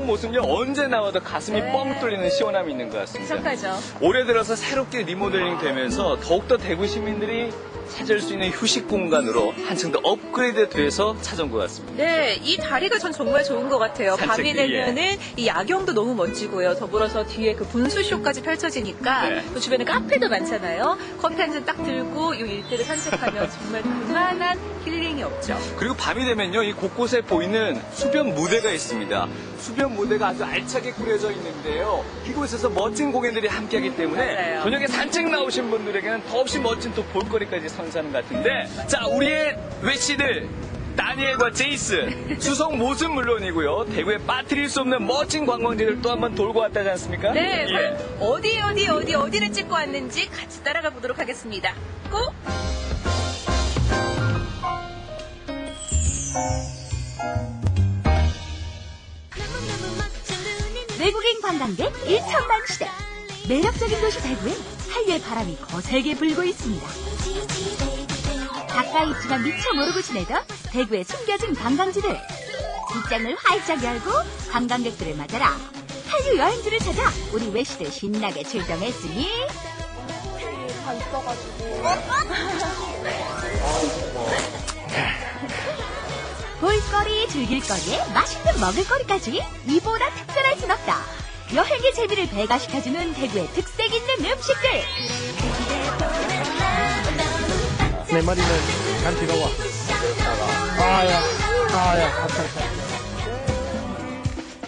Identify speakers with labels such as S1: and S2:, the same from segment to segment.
S1: 수성 모습요 언제 나와도 가슴이 뻥 뚫리는 시원함이 있는 것 같습니다.
S2: 착하죠.
S1: 올해 들어서 새롭게 리모델링 되면서 더욱더 대구 시민들이 찾을 수 있는 휴식 공간으로 한층 더 업그레이드 돼서 찾아온 것 같습니다.
S2: 네, 이 다리가 전 정말 좋은 것 같아요. 밤이
S1: 산책이,
S2: 되면은 이 야경도 너무 멋지고요. 더불어서 뒤에 그 분수쇼까지 펼쳐지니까
S1: 네.
S2: 또 주변에 카페도 많잖아요. 커피 한 잔 딱 들고 이 일대를 산책하면 정말 그만한 힐링이 없죠.
S1: 그리고 밤이 되면요, 이 곳곳에 보이는 수변 무대가 있습니다. 수변 무대가 아주 알차게 꾸려져 있는데요. 이곳에서 멋진 공연들이 함께하기 때문에
S2: 맞아요.
S1: 저녁에 산책 나오신 분들에게는 더없이 멋진 또 볼거리까지 선사하는 것 같은데, 자, 우리의 외씨들 다니엘과 제이슨, 수성 모습 물론이고요, 대구에 빠뜨릴 수 없는 멋진 관광지를 또 한번 돌고 왔다지 않습니까?
S2: 네,
S1: 예.
S2: 어디를 찍고 왔는지 같이 따라가 보도록 하겠습니다. 고!
S3: 외국인 관광객 1천만 시대. 매력적인 도시 대구엔 한류의 바람이 거세게 불고 있습니다. 가까이 있지만 미처 모르고 지내던 대구의 숨겨진 관광지들. 입장을 활짝 열고 관광객들을 맞아라. 한류 여행지를 찾아 우리 외시들 신나게 출동했으니
S4: 다 있어가지고.
S3: 볼거리, 즐길거리에 맛있는 먹을거리까지 이보다 특별할 순 없다. 여행의 재미를 배가시켜주는 대구의 특색 있는 음식들.
S5: 내 머리는 간지러워.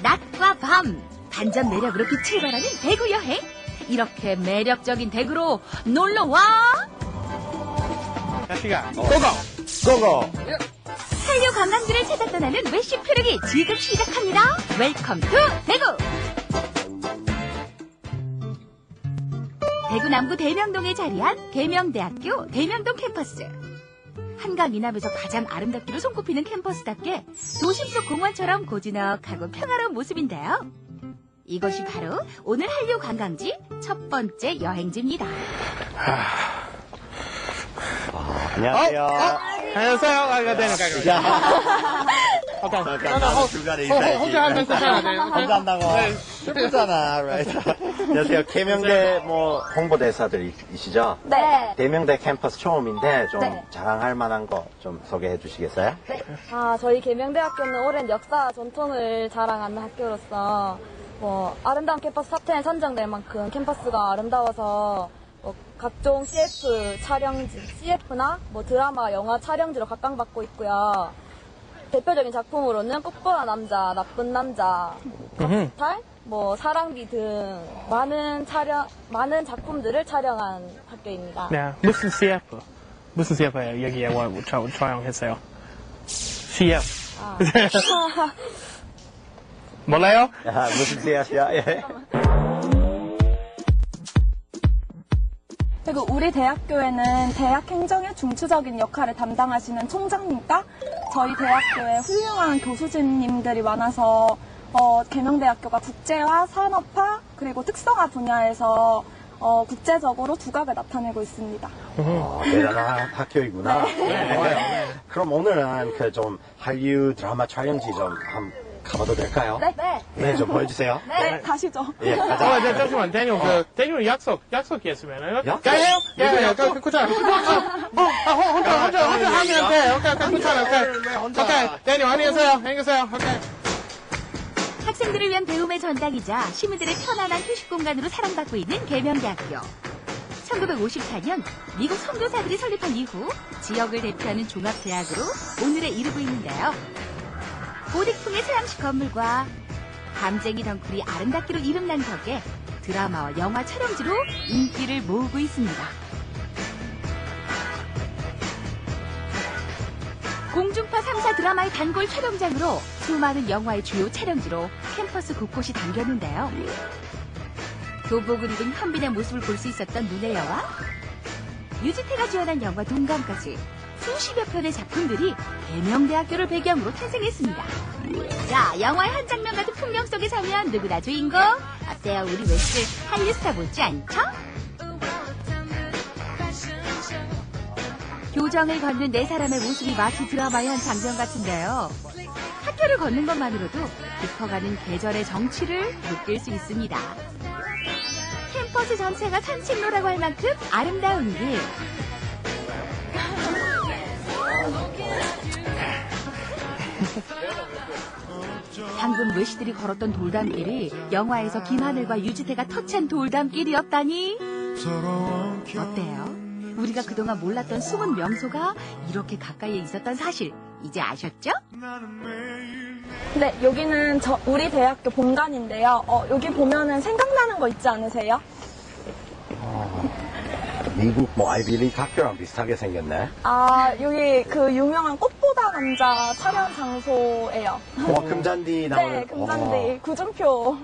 S3: 낮과 밤, 반전 매력으로 빛을 발하는 대구 여행. 이렇게 매력적인 대구로 놀러와.
S5: 자식아, 고고!
S3: 한류 관광지를 찾아 떠나는 외식 표류기 지금 시작합니다. 웰컴 투 대구. 대구 남구 대명동에 자리한 계명대학교 대명동 캠퍼스. 한강 이남에서 가장 아름답기로 손꼽히는 캠퍼스답게 도심 속 공원처럼 고즈넉하고 평화로운 모습인데요. 이것이 바로 오늘 한류 관광지 첫 번째 여행지입니다.
S5: 안녕하세요. 안녕하세요.
S6: 잠깐 중간에 인사해야지.
S5: 혼자 하면 괜찮아요.
S6: 혼자 한다고. 예쁘잖아, right? 안녕하세요. 계명대 홍보대사들이시죠?
S4: 네.
S6: 대명대 캠퍼스 처음인데 좀
S4: 네.
S6: 자랑할 만한 거 좀 소개해 주시겠어요?
S4: 네. 저희 계명대학교는 오랜 역사 전통을 자랑하는 학교로서 아름다운 캠퍼스 탑10에 선정될 만큼 캠퍼스가 아름다워서 각종 CF나 드라마, 영화 촬영지로 각광받고 있고요. 대표적인 작품으로는 꽃보다 남자, 나쁜 남자, 박스탈, 사랑비 등 많은 작품들을 촬영한 학교입니다.
S5: 네, 무슨 CF예요? 여기에 촬영했어요. CF. 몰라요?
S6: 무슨 CF야? 예.
S4: 그리고 우리 대학교에는 대학 행정의 중추적인 역할을 담당하시는 총장님과 저희 대학교에 훌륭한 교수진님들이 많아서 계명대학교가 국제화, 산업화, 그리고 특성화 분야에서 국제적으로 두각을 나타내고 있습니다.
S6: 대단한 학교이구나. 네. 그럼 오늘은 좀 한류 드라마 촬영지 좀 한번 가봐도 될까요?
S4: 네.
S6: 네, 좀 보여주세요.
S4: 네, 가시죠.
S6: 예, 가자.
S5: 잠시만, 데니얼 약속했으면.
S6: 약속?
S5: 가요? 예, 괜찮아. 혼자 하면 돼. 괜찮아. 오케이. 데니얼, 안녕히 계세요. 오케이.
S3: 학생들을 위한 배움의 전당이자 시민들의 편안한 휴식 공간으로 사랑받고 있는 계명대학교. 1954년 미국 선교사들이 설립한 이후 지역을 대표하는 종합대학으로 오늘에 이르고 있는데요. 고딕풍의 서양식 건물과 밤쟁이 덩굴이 아름답기로 이름난 덕에 드라마와 영화 촬영지로 인기를 모으고 있습니다. 공중파 3사 드라마의 단골 촬영장으로 수많은 영화의 주요 촬영지로 캠퍼스 곳곳이 담겼는데요. 교복을 입은 현빈의 모습을 볼 수 있었던 눈의 여와 유지태가 주연한 영화 동감까지 수십여 편의 작품들이 계명대학교를 배경으로 탄생했습니다. 자, 영화의 한 장면 같은 풍경 속에 서면 누구나 주인공? 어때요? 우리 외시들 한류 스타 못지 않죠? 교정을 걷는 네 사람의 모습이 마치 드라마의 한 장면 같은데요. 사표를 걷는 것만으로도 깊어가는 계절의 정취를 느낄 수 있습니다. 캠퍼스 전체가 산책로라고 할 만큼 아름다운 길. 방금 외시들이 걸었던 돌담길이 영화에서 김하늘과 유지태가 터치한 돌담길이었다니. 어때요? 우리가 그동안 몰랐던 숨은 명소가 이렇게 가까이에 있었던 사실 이제 아셨죠?
S4: 네, 여기는 우리 대학교 본관인데요. 여기 보면은 생각나는 거 있지 않으세요?
S6: 미국 뭐 아이비리그 학교랑 비슷하게 생겼네.
S4: 아, 여기 그 유명한 꽃보다 감자 촬영 장소예요.
S6: 금잔디 나오는.
S4: 네, 금잔디, 구준표.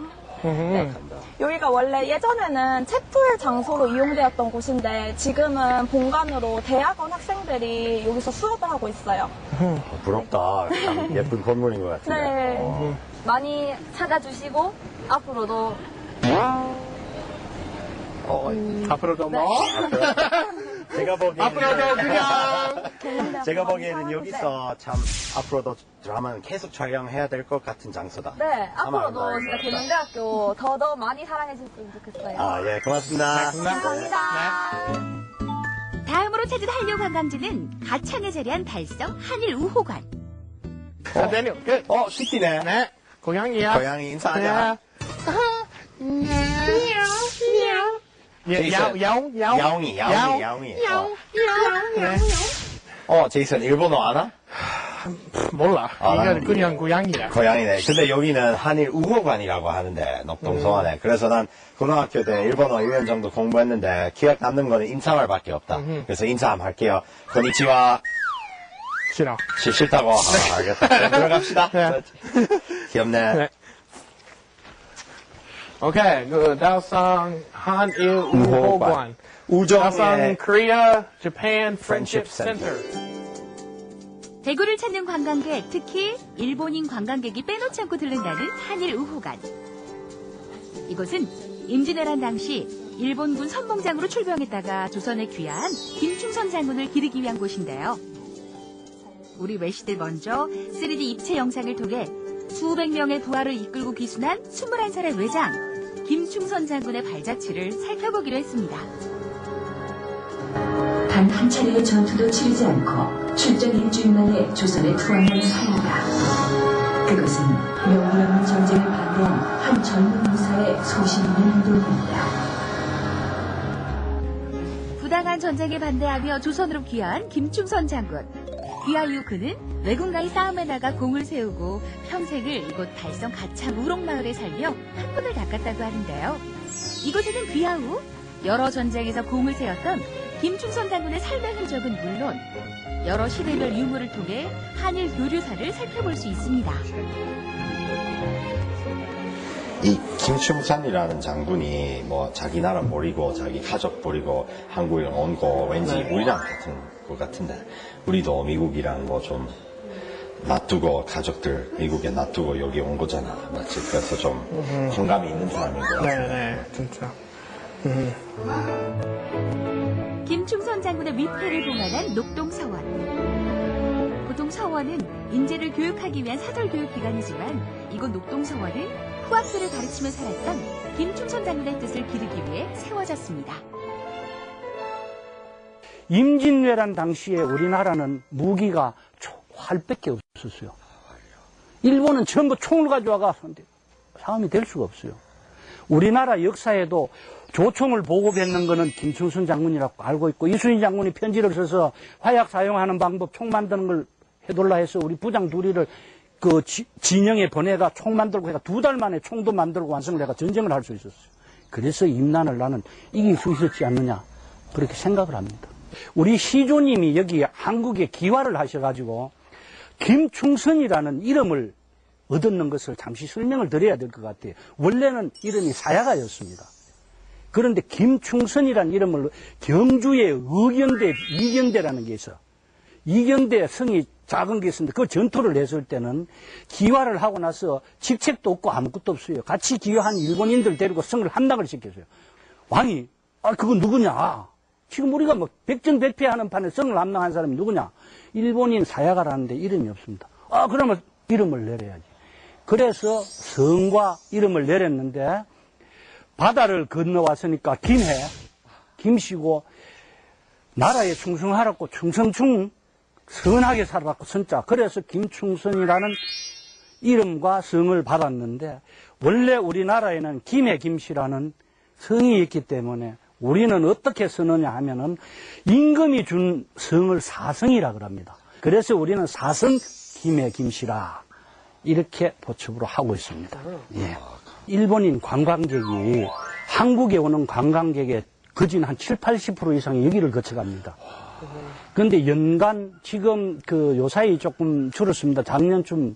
S4: 네. 여기가 원래 예전에는 체풀 장소로 이용되었던 곳인데 지금은 본관으로 대학원 학생들이 여기서 수업을 하고 있어요.
S6: 부럽다. 참 예쁜 건물인 것 같은데.
S4: 네.
S2: 많이 찾아주시고 앞으로도
S5: 앞으로도 뭐?
S6: 제가
S4: 그냥
S6: 제가 보기에는 여기서 참 앞으로도 드라마는 계속 촬영해야 될 것 같은 장소다.
S2: 네,
S6: 아마
S2: 앞으로도 진짜 계명대학교 더더 많이 사랑해 주셨으면 좋겠어요.
S6: 아, 예, 고맙습니다.
S2: 감사합니다.
S3: 다음으로 찾은 한류 관광지는 가창에 자리한 달성 한일 우호관.
S5: 데니얼, 끝.
S6: 시티네.
S5: 네. 고양이야.
S6: 고양이 인사하자. 제이슨.
S5: 야옹.
S6: 야옹이. 제이슨, 일본어 아나?
S5: 몰라. 이건 그냥 고양이야.
S6: 고양이네. 근데 여기는 한일 우호관이라고 하는데, 녹동서원에. 그래서 난 고등학교 때 일본어 1년 정도 공부했는데, 기억 남는 거는 인사말밖에 없다. 그래서 인사 한번 할게요. 건니치와.
S5: 싫어.
S6: 싫다고? 알겠다. 그럼 들어갑시다.
S5: 네.
S6: 귀엽네.
S5: 네. 오케이, 그 다성 한일 우호관. 다성
S6: 우정의
S5: Korea, Japan
S6: Friendship
S5: Friendship Center.
S3: 대구를 찾는 관광객, 특히 일본인 관광객이 빼놓지 않고 들른다는 한일 우호관. 이곳은 임진왜란 당시 일본군 선봉장으로 출병했다가 조선에 귀화한 김충선 장군을 기리기 위한 곳인데요. 우리 외시들 먼저 3D 입체 영상을 통해 수백 명의 부하를 이끌고 기순한 21살의 외장 김충선 장군의 발자취를 살펴보기로 했습니다.
S7: 단 한 차례의 전투도 치르지 않고 출전 일주일 만에 조선에 투항한 사이다. 그것은 명분 없는 전쟁을 반대한 한 젊은 무사의 소신 있는 행동입니다.
S3: 부당한 전쟁에 반대하며 조선으로 귀화한 김충선 장군. 귀화 이후 그는 왜군과의 싸움에 나가 공을 세우고 평생을 이곳 달성 가참 우롱마을에 살며 학문을 닦았다고 하는데요. 이곳에는 귀화 후 여러 전쟁에서 공을 세웠던 김충선 장군의 삶의 흔적은 물론 여러 시대별 유물을 통해 한일 교류사를 살펴볼 수 있습니다.
S6: 이 김충선이라는 장군이 뭐 자기 나라 버리고 자기 가족 버리고 한국에 온 거 왠지 우리랑 같은 것 같은데 우리도 미국이랑 뭐 좀 놔두고 가족들 미국에 놔두고 여기 온 거잖아 맞지? 그래서 좀 공감이 있는 사람인 것 같아.
S5: 네, 진짜.
S3: 김충선 장군의 위패를 봉안한 녹동서원. 보통 서원은 인재를 교육하기 위한 사설교육기관이지만 이곳 녹동서원은 후학들을 가르치며 살았던 김충선 장군의 뜻을 기르기 위해 세워졌습니다.
S8: 임진왜란 당시에 우리나라는 무기가 활밖에 없었어요. 일본은 전부 총을 가져와가 싸움이 될 수가 없어요. 우리나라 역사에도 조총을 보급했는 거는 김충선 장군이라고 알고 있고 이순신 장군이 편지를 써서 화약 사용하는 방법 총 만드는 걸 해달라 해서 우리 부장 둘이를 그 진영에 보내가 총 만들고 해가 2달 만에 총도 만들고 완성을 해가 전쟁을 할 수 있었어요. 그래서 임난을 나는 이길 수 있었지 않느냐 그렇게 생각을 합니다. 우리 시조님이 여기 한국에 기화를 하셔가지고 김충선이라는 이름을 얻었는 것을 잠시 설명을 드려야 될 것 같아요. 원래는 이름이 사야가였습니다. 그런데 김충선이라는 이름을 경주에 의경대, 이경대라는 게 있어. 이경대 성이 작은 게 있었는데 그 전투를 했을 때는 기화를 하고 나서 직책도 없고 아무것도 없어요. 같이 기화한 일본인들 데리고 성을 함락을 시켰어요. 왕이 그건 누구냐? 지금 우리가 뭐 백전백패하는 판에 성을 함락한 사람이 누구냐? 일본인 사야가라는데 이름이 없습니다. 그러면 이름을 내려야지. 그래서 성과 이름을 내렸는데 바다를 건너왔으니까 김씨고 나라에 충성하라고 충성충 선하게 살았고 선자. 그래서 김충선이라는 이름과 성을 받았는데 원래 우리나라에는 김해 김씨라는 성이 있기 때문에 우리는 어떻게 쓰느냐 하면은 임금이 준 성을 사성이라 그럽니다. 그래서 우리는 사성 김해 김씨라 이렇게 보첩으로 하고 있습니다. 예. 일본인 관광객이 한국에 오는 관광객의 거진 한 70~80% 이상이 여기를 거쳐갑니다. 그런데 연간 지금 그 요사이 조금 줄었습니다. 작년쯤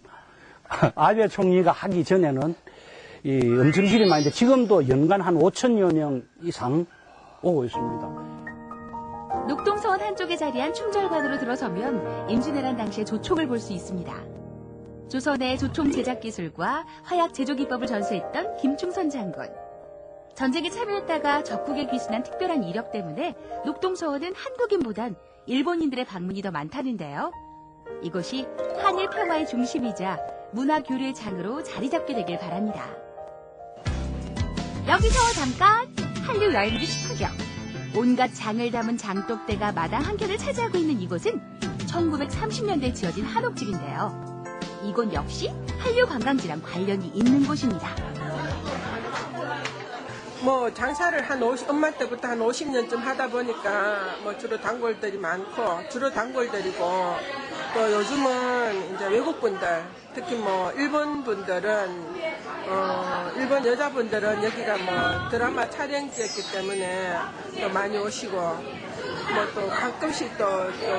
S8: 아베 총리가 하기 전에는 엄청 길이 많은데 지금도 연간 한 5천여 명 이상 오고 있습니다.
S3: 녹동서원 한쪽에 자리한 충절관으로 들어서면 임진왜란 당시의 조총을 볼 수 있습니다. 조선의 조총 제작 기술과 화약 제조 기법을 전수했던 김충선 장군. 전쟁에 참여했다가 적국에 귀순한 특별한 이력 때문에 녹동서원은 한국인보단 일본인들의 방문이 더 많다는데요. 이곳이 한일 평화의 중심이자 문화 교류의 장으로 자리 잡게 되길 바랍니다. 여기서 잠깐 한류 여행지 식후경. 온갖 장을 담은 장독대가 마당 한켠을 차지하고 있는 이곳은 1930년대에 지어진 한옥집인데요. 이곳 역시 한류 관광지랑 관련이 있는 곳입니다.
S9: 뭐 장사를 엄마 때부터 한 50년쯤 하다 보니까 뭐 주로 단골들이 많고 주로 단골들이고 또 요즘은 이제 외국분들 특히 뭐 일본 분들은 일본 여자분들은 여기가 뭐 드라마 촬영지였기 때문에 또 많이 오시고 뭐 또 가끔씩 또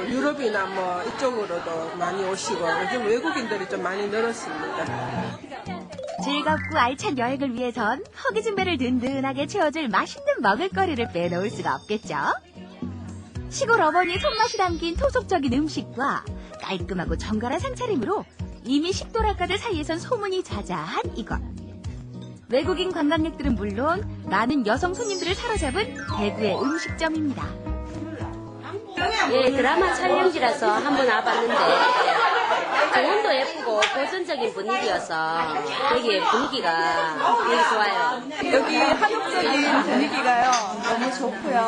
S9: 유럽이나 뭐 이쪽으로도 많이 오시고 요즘 외국인들이 좀 많이 늘었습니다.
S3: 즐겁고 알찬 여행을 위해선 허기진 배를 든든하게 채워줄 맛있는 먹을거리를 빼놓을 수가 없겠죠. 시골 어머니의 손맛이 담긴 토속적인 음식과 깔끔하고 정갈한 상차림으로 이미 식도락가들 사이에선 소문이 자자한 이것. 외국인 관광객들은 물론 많은 여성 손님들을 사로잡은 대구의 음식점입니다.
S10: 예, 드라마 촬영지라서 한번 와봤는데 정원도 예쁘고 고전적인 분위기여서 되게 분위기가 되게 좋아요.
S4: 여기 한옥적인 분위기가요 너무 좋고요.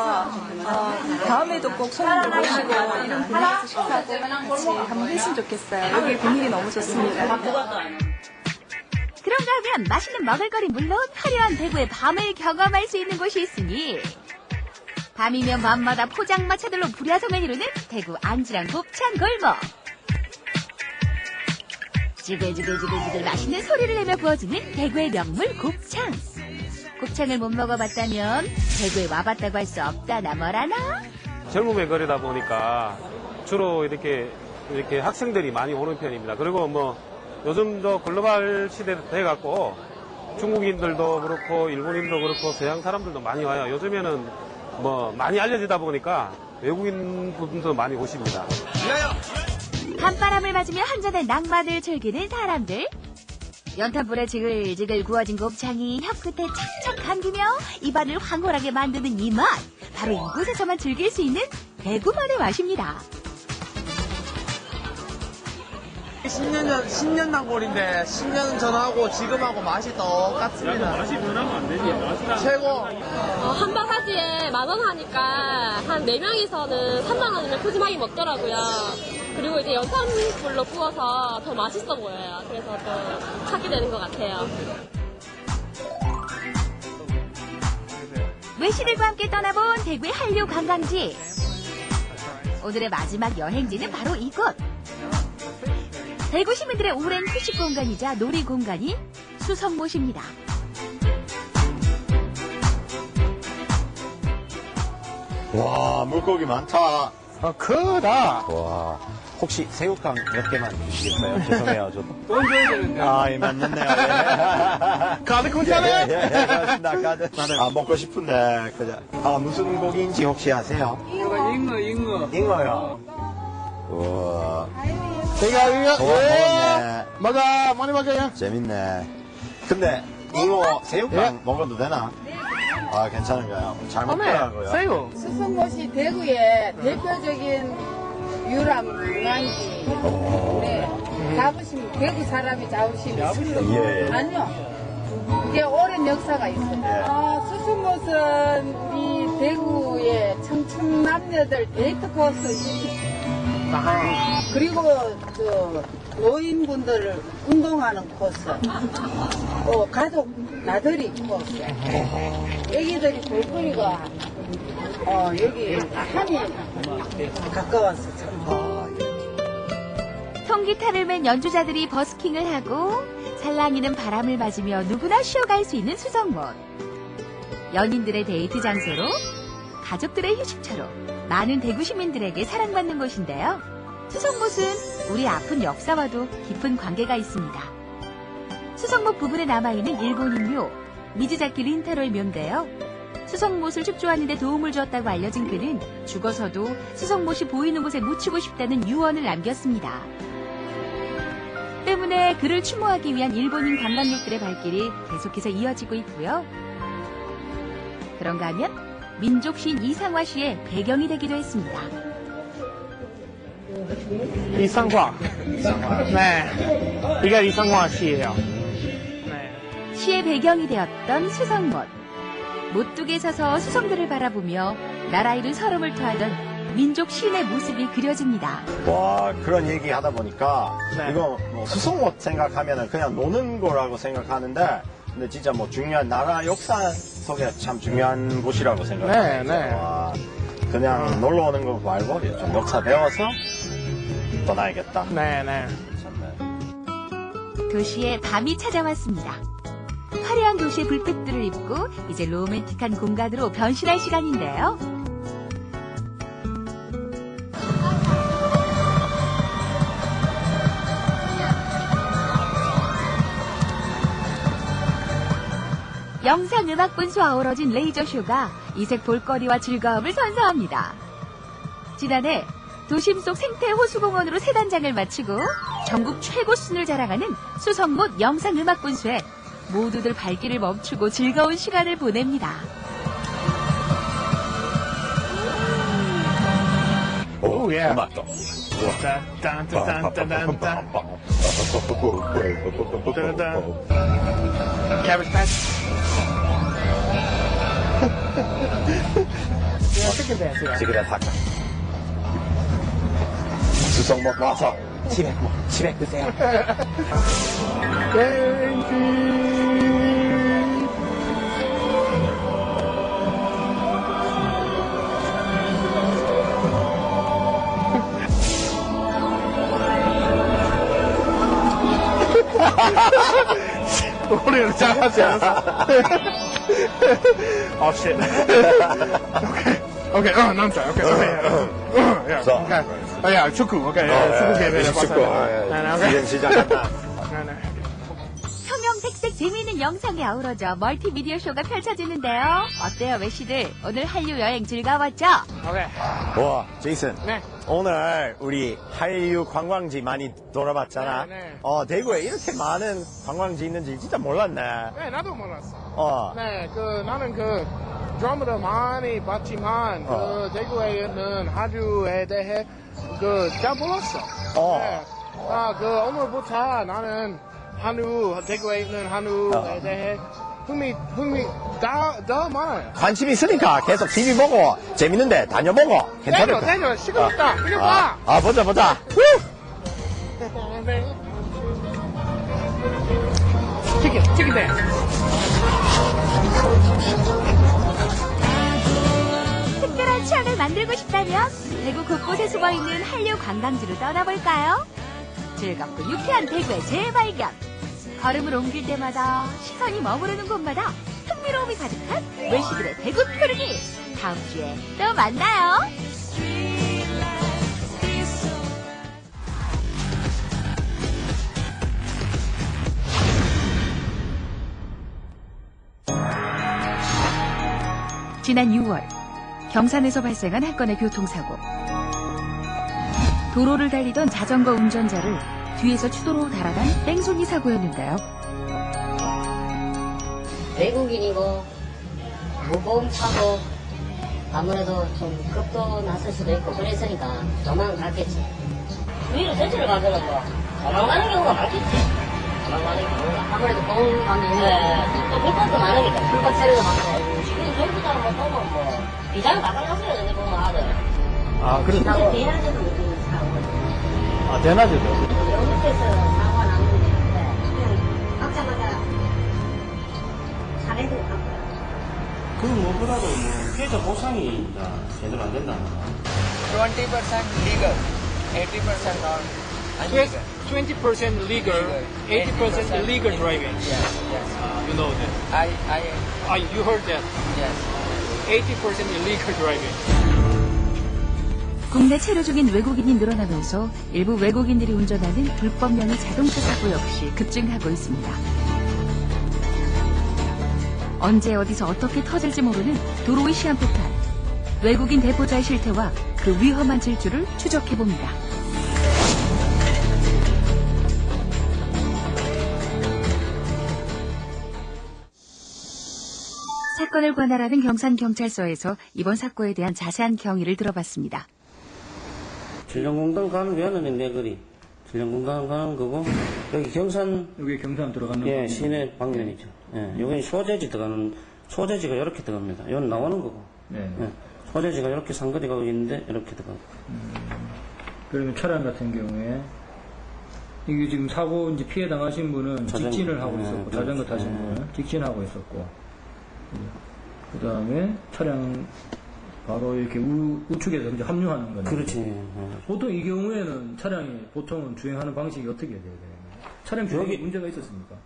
S4: 다음에도 꼭 손님들 모시고 이런 분위기에서 식사하고 같이 한번 했으면 좋겠어요. 여기 분위기 너무 좋습니다.
S3: 그런가 하면 맛있는 먹을거리 물론 화려한 대구의 밤을 경험할 수 있는 곳이 있으니 밤이면 밤마다 포장마차들로 불야성을 이루는 대구 안지랑 곱창 골목. 지글지글 맛있는 소리를 내며 구워지는 대구의 명물 곱창. 곱창을 못 먹어봤다면 대구에 와봤다고 할 수 없다나 뭐라나?
S11: 젊음의 거리다 보니까 주로 이렇게 학생들이 많이 오는 편입니다. 그리고 뭐 요즘도 글로벌 시대도 돼갖고 중국인들도 그렇고 일본인도 그렇고 서양 사람들도 많이 와요. 요즘에는 뭐 많이 알려지다 보니까 외국인 분들도 많이 오십니다.
S3: 밤바람을 맞으며 한잔의 낭만을 즐기는 사람들. 연탄불에 지글지글 구워진 곱창이 혀끝에 착착 감기며 입안을 황홀하게 만드는 이 맛. 바로 이곳에서만 즐길 수 있는 대구만의 맛입니다.
S5: 10년 단골인데 10년 전하고 지금하고 맛이 똑같습니다.
S11: 맛이 변하면 안 되지.
S5: 최고.
S10: 한박 하지에 10,000원 하니까 한 4명이서는 3,000원이면 푸짐하게 먹더라고요. 그리고 이제 연탄불로 구워서 더 맛있어 보여요. 그래서 또 찾게 되는 것 같아요.
S3: 외신들과 함께 떠나본 대구의 한류 관광지. 오늘의 마지막 여행지는 바로 이곳. 대구 시민들의 오랜 휴식 공간이자 놀이 공간인 수성못입니다.
S6: 와, 물고기 많다.
S5: 크다.
S6: 와, 혹시 새우깡 몇 개만 주시겠어요? 죄송해요, 저.
S5: 돈 줘야 되는데.
S6: 아, 예, 맞네요. 예.
S5: 가득 훔쳐네?
S6: 예, 고맙습니다. 가득. 아, 먹고 싶은데, 그죠? 아, 무슨 고기인지 혹시 아세요?
S5: 잉어.
S6: 잉어요. 우와.
S5: 이거,
S6: 먹었네.
S5: 먹어, 많이 먹어요.
S6: 재밌네. 근데, 잉어 새우깡 먹어도 되나? 아, 괜찮은가요? 잘 먹더라고요.
S5: 새우.
S12: 수성못이 대구의 대표적인 유람 문화인지. 네. 잡으시면 대구 사람이 잡으시면
S6: 예.
S12: 아니요. 이게 오랜 역사가 있어요. 수승못은 이 대구의 청춘 남녀들 데이트 코스 그리고 노인분들 운동하는 코스, 가족 나들이 코스, 애기들이 볼거리가 여기 산이 가까워서 참.
S3: 통기타를 맨 연주자들이 버스킹을 하고 살랑이는 바람을 맞으며 누구나 쉬어갈 수 있는 수성못. 연인들의 데이트 장소로, 가족들의 휴식처로 많은 대구 시민들에게 사랑받는 곳인데요. 수성못은 우리 아픈 역사와도 깊은 관계가 있습니다. 수성못 부근에 남아있는 일본인 묘, 미즈자키 린타로의 묘인데요. 수성못을 축조하는 데 도움을 주었다고 알려진 그는 죽어서도 수성못이 보이는 곳에 묻히고 싶다는 유언을 남겼습니다. 때문에 그를 추모하기 위한 일본인 관광객들의 발길이 계속해서 이어지고 있고요. 그런가 하면 민족 시인 이상화 씨의 배경이 되기도 했습니다.
S5: 이상화. 네. 이게 이상화 씨예요. 네.
S3: 시의 배경이 되었던 수성못. 못두에 서서 수성들을 바라보며 나라 잃은 서름을 토하던 민족 시인의 모습이 그려집니다.
S6: 와, 그런 얘기 하다 보니까 이거 뭐 수성못 생각하면은 그냥 노는 거라고 생각하는데 근데 진짜 뭐 중요한 나라 역사 속에 참 중요한 곳이라고 생각해요.
S5: 네.
S6: 와, 그냥 놀러 오는 거 말고 좀 역사 배워서 떠나야겠다.
S5: 네.
S3: 도시에 밤이 찾아왔습니다. 화려한 도시의 불빛들을 입고 이제 로맨틱한 공간으로 변신할 시간인데요. 영상음악 분수와 어우러진 레이저쇼가 이색 볼거리와 즐거움을 선사합니다. 지난해 도심 속 생태 호수공원으로 세 단장을 마치고 전국 최고 순을 자랑하는 수성못 영상음악 분수에 모두들 발길을 멈추고 즐거운 시간을 보냅니다.
S5: 오, 예.
S6: 음악도.
S5: Cabbage patch. chicken dance. Yeah.
S6: 지그레 타카. 수성못 와서 집에 드세요.
S5: 우리는 잘하지 않았어. Oh shit. Okay, 남자. Okay. Yeah.
S6: So.
S5: Okay. Yeah, 축구. Okay. 축구 게임에
S6: 축구. 지금 시작한다.
S3: 형형색색 재미있는 영상이 아우러져 멀티미디어 쇼가 펼쳐지는데요. 어때요, 외씨들? 오늘 한류 여행 즐거웠죠?
S5: Okay.
S6: 와, 제이슨.
S5: 네.
S6: 오늘 우리 한류 관광지 많이 돌아봤잖아.
S5: 네.
S6: 대구에 이렇게 많은 관광지 있는지 진짜 몰랐네.
S5: 네, 나도 몰랐어. 네, 나는 드라마도 많이 봤지만 대구에 있는 한류에 대해 잘 몰랐어. 네. 오늘부터 나는 대구에 있는 한류에 대해 흥미 더 많아요.
S6: 관심 있으니까 계속 TV 보고 재밌는데 다녀보고 괜찮을 거야.
S5: 내려 시간 있다. 이거 봐.
S6: 보자.
S5: 치킨 댄스.
S3: 특별한 추억을 만들고 싶다면 대구 곳곳에 숨어있는 한류 관광지로 떠나볼까요? 즐겁고 유쾌한 대구의 재발견. 걸음을 옮길 때마다 시선이 머무르는 곳마다 흥미로움이 가득한 외시들의 대구 표르기. 다음 주에 또 만나요. 지난 6월 경산에서 발생한 한 건의 교통사고. 도로를 달리던 자전거 운전자를 뒤에서 추도로 달아난 뺑소니 사고였는데요.
S13: 외국인이고 무보험차고 아무래도 좀 겁도 났을 수도 있고 그랬으니까 도망갔겠지. 위로 전체를 가서는 뭐 도망가는 경우가 많겠지. 도망가는 경우가 아무래도 돈 받는데 또 불법도 많으니까 불법 세력도 많고 지금 전부 다 뭐 보면 뭐 비자를 다 갈랐어요. 근데 보면 아들.
S8: 아, 그렇죠.
S13: 대낮에도 무슨 사고.
S8: 아, 대낮에도.
S13: 영국에서 사고가 나는데 그냥 막자마자 차례도 가고.
S5: 그 무엇보다도 뭐 피해자 보상이 이제 제대로 안 된다는 거.
S14: 20% legal, 80% non illegal.
S15: 20% legal, 80% illegal driving.
S14: Yes, yes.
S15: You know that. You heard that.
S14: Yes.
S15: 80% illegal driving.
S3: 국내 체류 중인 외국인이 늘어나면서 일부 외국인들이 운전하는 불법명의 자동차 사고 역시 급증하고 있습니다. 언제 어디서 어떻게 터질지 모르는 도로의 시한폭탄. 외국인 대포자의 실태와 그 위험한 질주를 추적해봅니다. 사건을 관할하는 경산경찰서에서 이번 사고에 대한 자세한 경위를 들어봤습니다.
S5: 질량공단 가는 외에는 내 거리. 질량공단 가는 거고, 여기 경산.
S8: 여기 경산 들어가는
S5: 예, 시내 방면이죠. 예, 여기 소재지 들어가는, 소재지가 이렇게 들어갑니다. 여기 나오는 거고.
S8: 네.
S5: 예, 소재지가 이렇게 상거리가 있는데, 이렇게 들어가고.
S8: 그러면 차량 같은 경우에, 이게 지금 사고 이제 피해 당하신 분은 직진을 하고 있었고, 자전거 타신 분은 직진하고 있었고, 그 다음에 차량 바로 이렇게 우측에서 이제 합류하는 거죠.
S5: 그렇지.
S8: 보통 이 경우에는 차량이 보통은 주행하는 방식이 어떻게 돼야 돼요? 차량 주행에 문제가 있었습니까?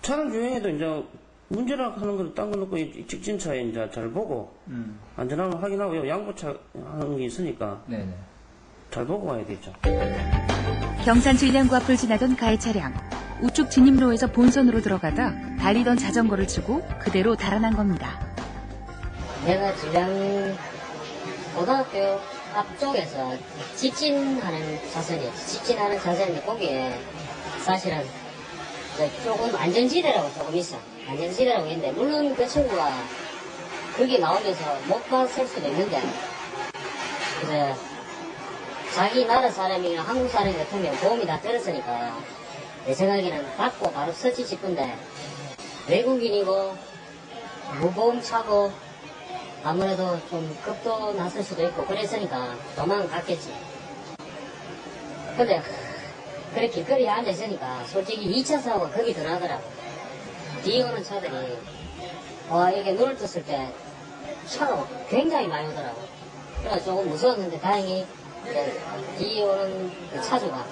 S5: 차량 주행에도 이제 문제라 하는 걸 딴 거 놓고 이 직진차에 이제 잘 보고 안전함을 확인하고 양보차 하는 게 있으니까
S8: 네네.
S5: 잘 보고 와야 되죠.
S3: 경산 질량구 앞을 지나던 가해 차량. 우측 진입로에서 본선으로 들어가다 달리던 자전거를 치고 그대로 달아난 겁니다.
S13: 내가 질량 고등학교 앞쪽에서 직진하는 차선이었지. 직진하는 차선인데 거기에 사실은 조금 안전지대라고 조금 있어. 안전지대라고 있는데 물론 그 친구가 거기 나오면서 못 봤을 수도 있는데 그래서 자기 나라 사람이나 한국 사람 같으면 보험이 다 들었으니까 내 생각에는 받고 바로 서지 싶은데 외국인이고 무보험 차고 아무래도 좀 겁도 났을 수도 있고 그랬으니까 도망갔겠지. 근데 그렇게 길거리에 앉아있으니까 솔직히 2차 사고가 거기 들어가더라고. 뒤에 오는 차들이 이게 눈을 떴을 때 차가 굉장히 많이 오더라고. 그래서 조금 무서웠는데 다행히 뒤에 오는 그 차주가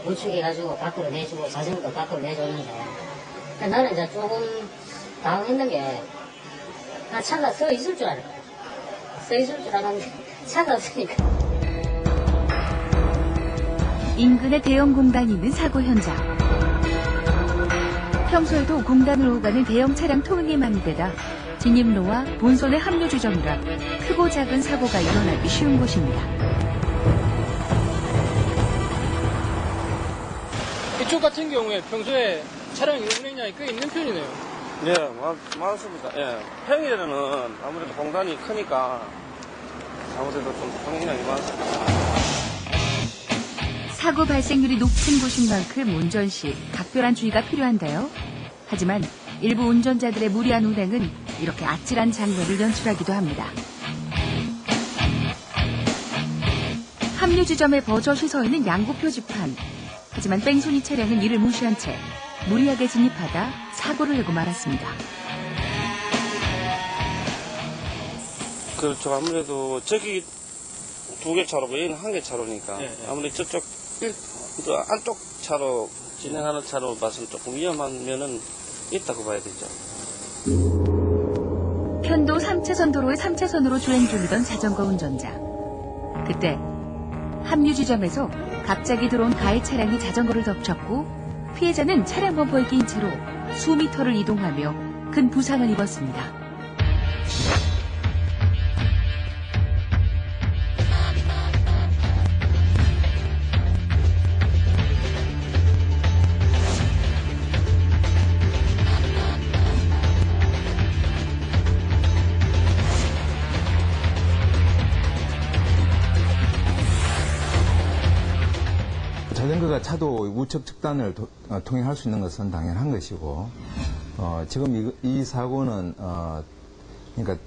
S13: 부축해가지고 밖으로 내주고 자전거 밖으로 내줬는데 나는 이제 조금 당황했는 게 차가 서 있을 줄 알았거든. 서 있을 줄 알았는데 차가 없으니까.
S3: 인근에 대형 공단이 있는 사고 현장. 평소에도 공단을 오가는 대형 차량 통행이 많은 데다 진입로와 본선의 합류 지점이라 크고 작은 사고가 일어나기 쉬운 곳입니다.
S15: 이쪽 같은 경우에 평소에 차량 운행량이 꽤 있는 편이네요.
S5: 네, 많습니다. 예. 평일에는 아무래도 공단이 크니까 아무래도 좀 통행량이 많습니다.
S3: 사고 발생률이 높은 곳인 만큼 운전 시 각별한 주의가 필요한데요. 하지만 일부 운전자들의 무리한 운행은 이렇게 아찔한 장면을 연출하기도 합니다. 합류 지점에 버젓이 서 있는 양구 표지판. 하지만 뺑소니 차량은 이를 무시한 채 무리하게 진입하다 사고를 내고 말았습니다.
S5: 그렇죠. 아무래도 저기 2개 차로고 여기는 1개 차로니까 아무래도 저쪽 안쪽 차로 진행하는 차로 봐서는 조금 위험한 면은 있다고 봐야 되죠.
S3: 편도 3차선 도로의 3차선으로 주행 중이던 자전거 운전자. 그때 합류 지점에서 갑자기 들어온 가해 차량이 자전거를 덮쳤고 피해자는 차량 범퍼에 끼인 채로 수미터를 이동하며 큰 부상을 입었습니다.
S16: 우리나라 차도 우측 측단을 통행할 수 있는 것은 당연한 것이고, 지금 이 사고는 그러니까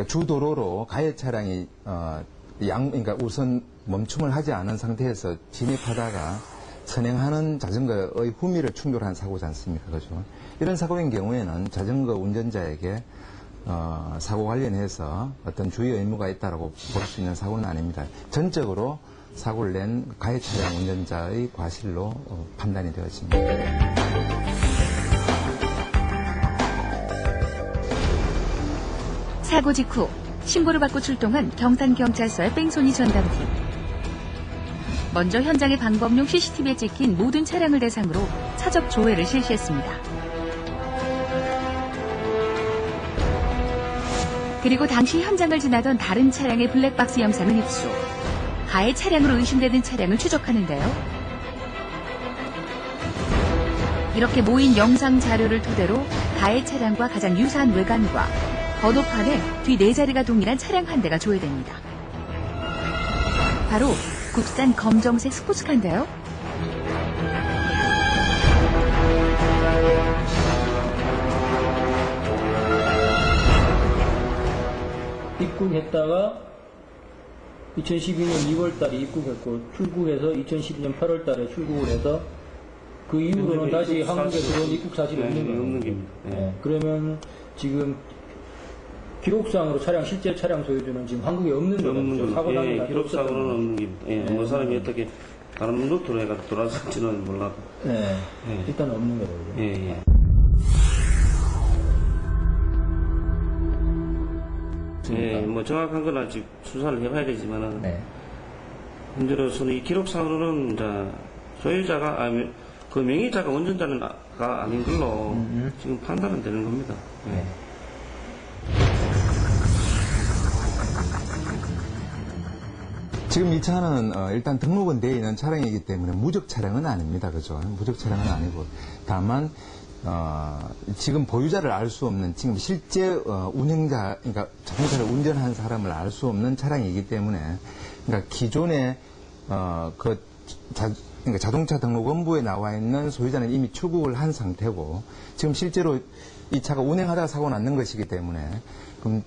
S16: 주도로로 가해 차량이 그러니까 우선 멈춤을 하지 않은 상태에서 진입하다가 선행하는 자전거의 후미를 충돌한 사고지 않습니까? 그죠? 이런 사고인 경우에는 자전거 운전자에게 사고 관련해서 어떤 주의 의무가 있다라고 볼 수 있는 사고는 아닙니다. 전적으로 사고를 낸 가해 차량 운전자의 과실로 판단이 되었습니다.
S3: 사고 직후 신고를 받고 출동한 경산경찰서의 뺑소니 전담팀. 먼저 현장의 방범용 CCTV에 찍힌 모든 차량을 대상으로 차적 조회를 실시했습니다. 그리고 당시 현장을 지나던 다른 차량의 블랙박스 영상을 입수. 가해 차량으로 의심되는 차량을 추적하는데요. 이렇게 모인 영상 자료를 토대로 가해 차량과 가장 유사한 외관과 번호판에 뒤 4자리가 동일한 차량 한 대가 조회됩니다. 바로 국산 검정색 스포츠카인데요.
S17: 입국했다가 2012년 2월달에 입국했고 출국해서 2012년 8월달에 출국을 해서 그 이후로는 다시 한국에 들어온 입국 사실이 없는 거예요. 네. 그러면 지금 기록상으로 실제 차량 소유주는 지금 한국에 없는 거죠. 사고 당일
S5: 예, 기록상으로는 없는 겁니다. 예, 뭐 사람이 어떻게 다른 루트로 해가지고 돌아왔을지는 몰라도.
S17: 네, 일단 없는 거죠.
S5: 예, 예. 예, 뭐 정확한 건 아직 수사를 해봐야 되지만은 현재로서는 이 기록상으로는 이제 소유자가 그 명의자가 운전자가 아닌 걸로 지금 판단은 되는 겁니다. 예.
S16: 지금 이 차는 일단 등록은 되어 있는 차량이기 때문에 무적 차량은 아닙니다. 그죠? 무적 차량은 아니고 다만 지금 보유자를 알 수 없는 지금 실제 운행자 그러니까 자동차를 운전한 사람을 알 수 없는 차량이기 때문에 그러니까 기존에 그러니까 자동차 등록원부에 나와 있는 소유자는 이미 출국을 한 상태고 지금 실제로 이 차가 운행하다가 사고 났는 것이기 때문에 그럼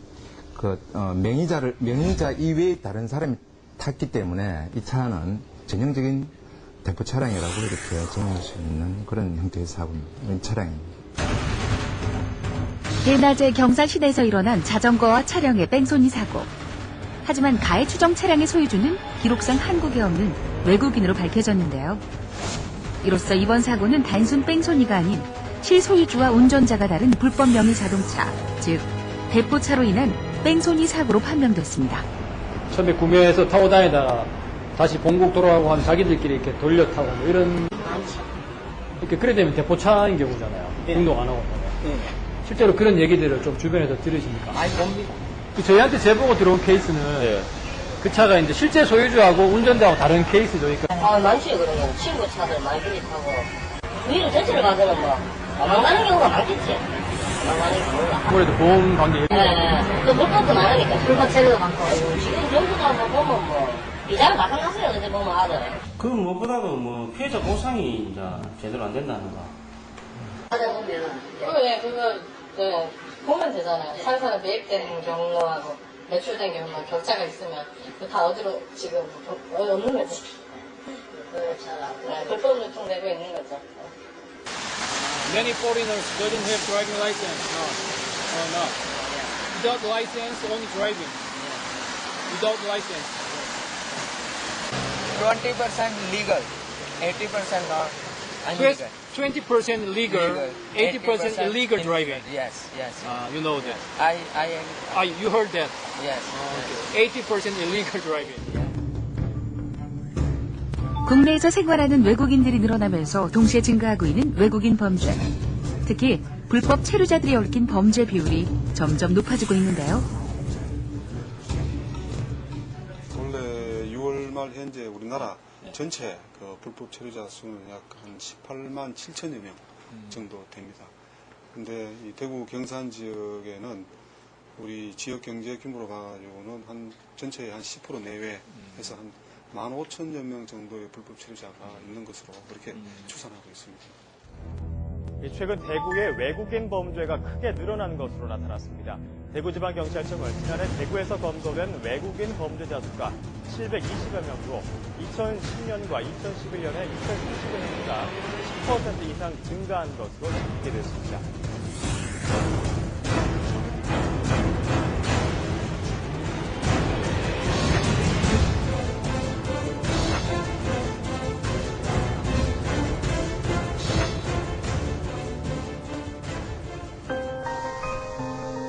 S16: 명의자 이외에 다른 사람이 탔기 때문에 이 차는 전형적인 대포 차량이라고 이렇게 정의할 수 있는 그런 형태의 차량입니다.
S3: 대낮에 경산 시내에서 일어난 자전거와 차량의 뺑소니 사고. 하지만 가해 추정 차량의 소유주는 기록상 한국에 없는 외국인으로 밝혀졌는데요. 이로써 이번 사고는 단순 뺑소니가 아닌 실소유주와 운전자가 다른 불법 명의 자동차, 즉 대포차로 인한 뺑소니 사고로 판명됐습니다.
S17: 처음에 구매해서 타고 다니다가 다시 본국 돌아가고 하면 자기들끼리 이렇게 돌려 타고 뭐 이런 이렇게 그래 되면 대포차인 경우잖아요. 등록 안 하고 타면. 실제로 그런 얘기들을 좀 주변에서 들으십니까?
S14: 아니 뭡니까?
S17: 저희한테 제보가 들어온 케이스는 그 차가 이제 실제 소유주하고 운전자하고 다른 케이스죠. 그러니까
S13: 많지 그러면 친구 차들 많이 타고 위로 전체를 가서는 뭐 도망가는 경우가 많겠지.
S17: 아무래도 보험 관계.
S13: 그 물법도 많으니까 불법 체류도 많고 지금 전부 다 보면 뭐 비자는 마찬가지예요. 근데 보면 아들.
S5: 그 무엇보다도 뭐 피해자 보상이 이제 제대로 안 된다는 거.
S13: 하다 보면 그거 보면 되잖아요. 상사가 매입된 경우하고 매출된 경우만 격차가 있으면 다 어디로 지금 없는 거지. 불법 유통되고 있는 거죠.
S15: Many foreigners doesn't have driving license. No. Without license, only driving. Without license.
S14: 20% legal, 80% not illegal.
S15: 20% legal, 80% illegal driving.
S14: Yes.
S15: You know that.
S14: You
S15: heard that?
S14: Yes.
S15: Okay. 80% illegal driving.
S3: 국내에서 생활하는 외국인들이 늘어나면서 동시에 증가하고 있는 외국인 범죄. 특히 불법 체류자들이 얽힌 범죄 비율이 점점 높아지고 있는데요.
S18: 원래 6월 말 현재 우리나라 전체 그 불법 체류자 수는 약 한 18만 7천여 명 정도 됩니다. 근데 이 대구 경산 지역에는 우리 지역 경제 규모로 봐가지고는 한 전체의 한 10% 내외에서 한 15,000여 명 정도의 불법 체류자가 있는 것으로 그렇게 추산하고 있습니다.
S19: 최근 대구의 외국인 범죄가 크게 늘어난 것으로 나타났습니다. 대구지방경찰청은 지난해 대구에서 검거된 외국인 범죄자 수가 720여 명으로 2010년과 2011년에 2020여 명보다 10% 이상 증가한 것으로 집계됐습니다.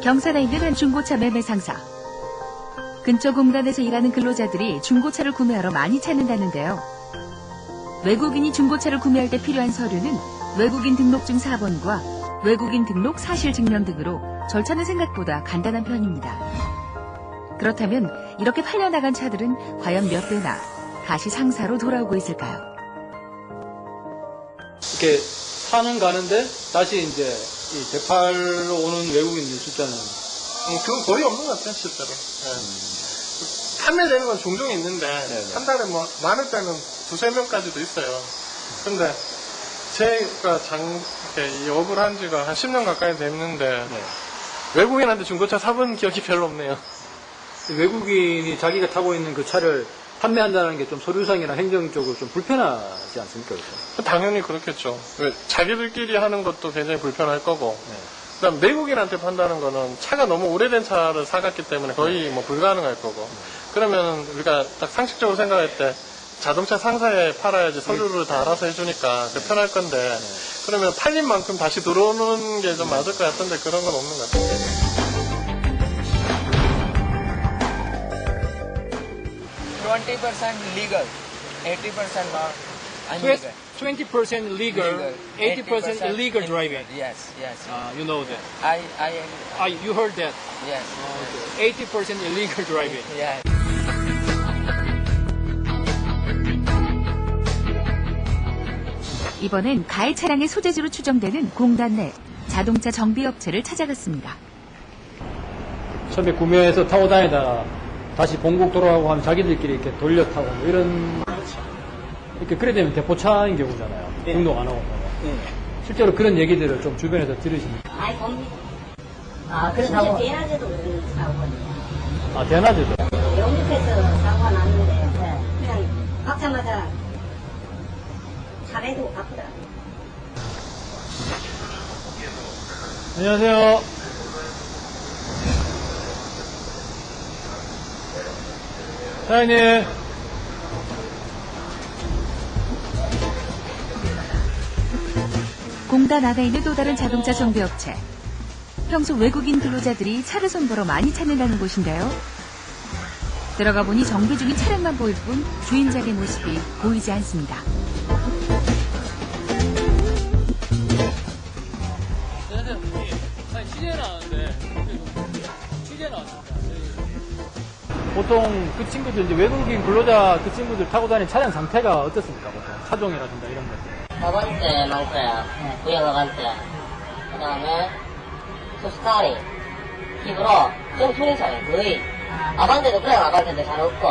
S3: 경산에 있는 한 중고차 매매 상사. 근처 공단에서 일하는 근로자들이 중고차를 구매하러 많이 찾는다는데요. 외국인이 중고차를 구매할 때 필요한 서류는 외국인 등록증 4번과 외국인 등록 사실 증명 등으로 절차는 생각보다 간단한 편입니다. 그렇다면 이렇게 팔려나간 차들은 과연 몇 대나 다시 상사로 돌아오고 있을까요?
S17: 이렇게 사는 가는데 다시 이제 이 대팔로 오는 외국인들 숫자는
S20: 그건 거의 없는 것 같아요, 실제로. 판매되는 건 종종 있는데, 한 달에 뭐, 많을 때는 2-3명까지도 있어요. 근데, 제가 이 업을 한 지가 한 10년 가까이 됐는데, 외국인한테 중고차 사본 기억이 별로 없네요.
S17: 외국인이 자기가 타고 있는 그 차를 판매한다는 게 좀 서류상이나 행정적으로 좀 불편하지 않습니까? 그렇죠?
S20: 당연히 그렇겠죠. 왜 자기들끼리 하는 것도 굉장히 불편할 거고, 그다음 외국인한테 판다는 거는 차가 너무 오래된 차를 사갔기 때문에 거의 뭐 불가능할 거고, 그러면 우리가 딱 상식적으로 생각할 때 자동차 상사에 팔아야지 서류를 다 알아서 해주니까 편할 건데, 그러면 팔린 만큼 다시 들어오는 게 좀 맞을 것 같은데 그런 건 없는 것 같아요.
S14: 20% legal, 80% not illegal.
S15: 20% legal, 80% illegal driving.
S14: Yes, yes.
S15: You know that.
S14: You
S15: heard that.
S14: Yes.
S15: 80% illegal driving.
S14: Yeah.
S3: 이번엔 가해 차량의 소재지로 추정되는 공단 내 자동차 정비업체를 찾아갔습니다.
S17: 처음에 구매해서 타고 다니다가 다시 본국 돌아가고 하면 자기들끼리 이렇게 돌려 타고 뭐 이런 이렇게 그래 되면 대포차인 경우잖아요. 등록 안 하고. 실제로 그런 얘기들을 좀 주변에서 들으십니까?
S13: 아이 겁니다. 그래서 대낮에도 그런 사고거든요.
S17: 대낮에도?
S13: 영국에서 사고가 났는데 그냥 박자마자 차례도 바꾸더라고요.
S17: 안녕하세요. 사장님.
S3: 공단 안에 있는 또 다른 자동차 정비업체. 평소 외국인 근로자들이 차를 손보러 많이 찾는다는 곳인데요. 들어가 보니 정비 중인 차량만 보일 뿐 주인장의 모습이 보이지 않습니다.
S15: 취재 나왔는데 취재 나왔습니다.
S17: 보통 그 친구들, 이제 외국인 근로자 그 친구들 타고 다니는 차량 상태가 어떻습니까? 보통 차종이라든가 이런 것.
S13: 어반테 많고요. 구형 어반테. 그 다음에 투스타리, 힙으로 좀 투닝차예요. 거의 아반떼도 그냥 아반떼도 잘 없고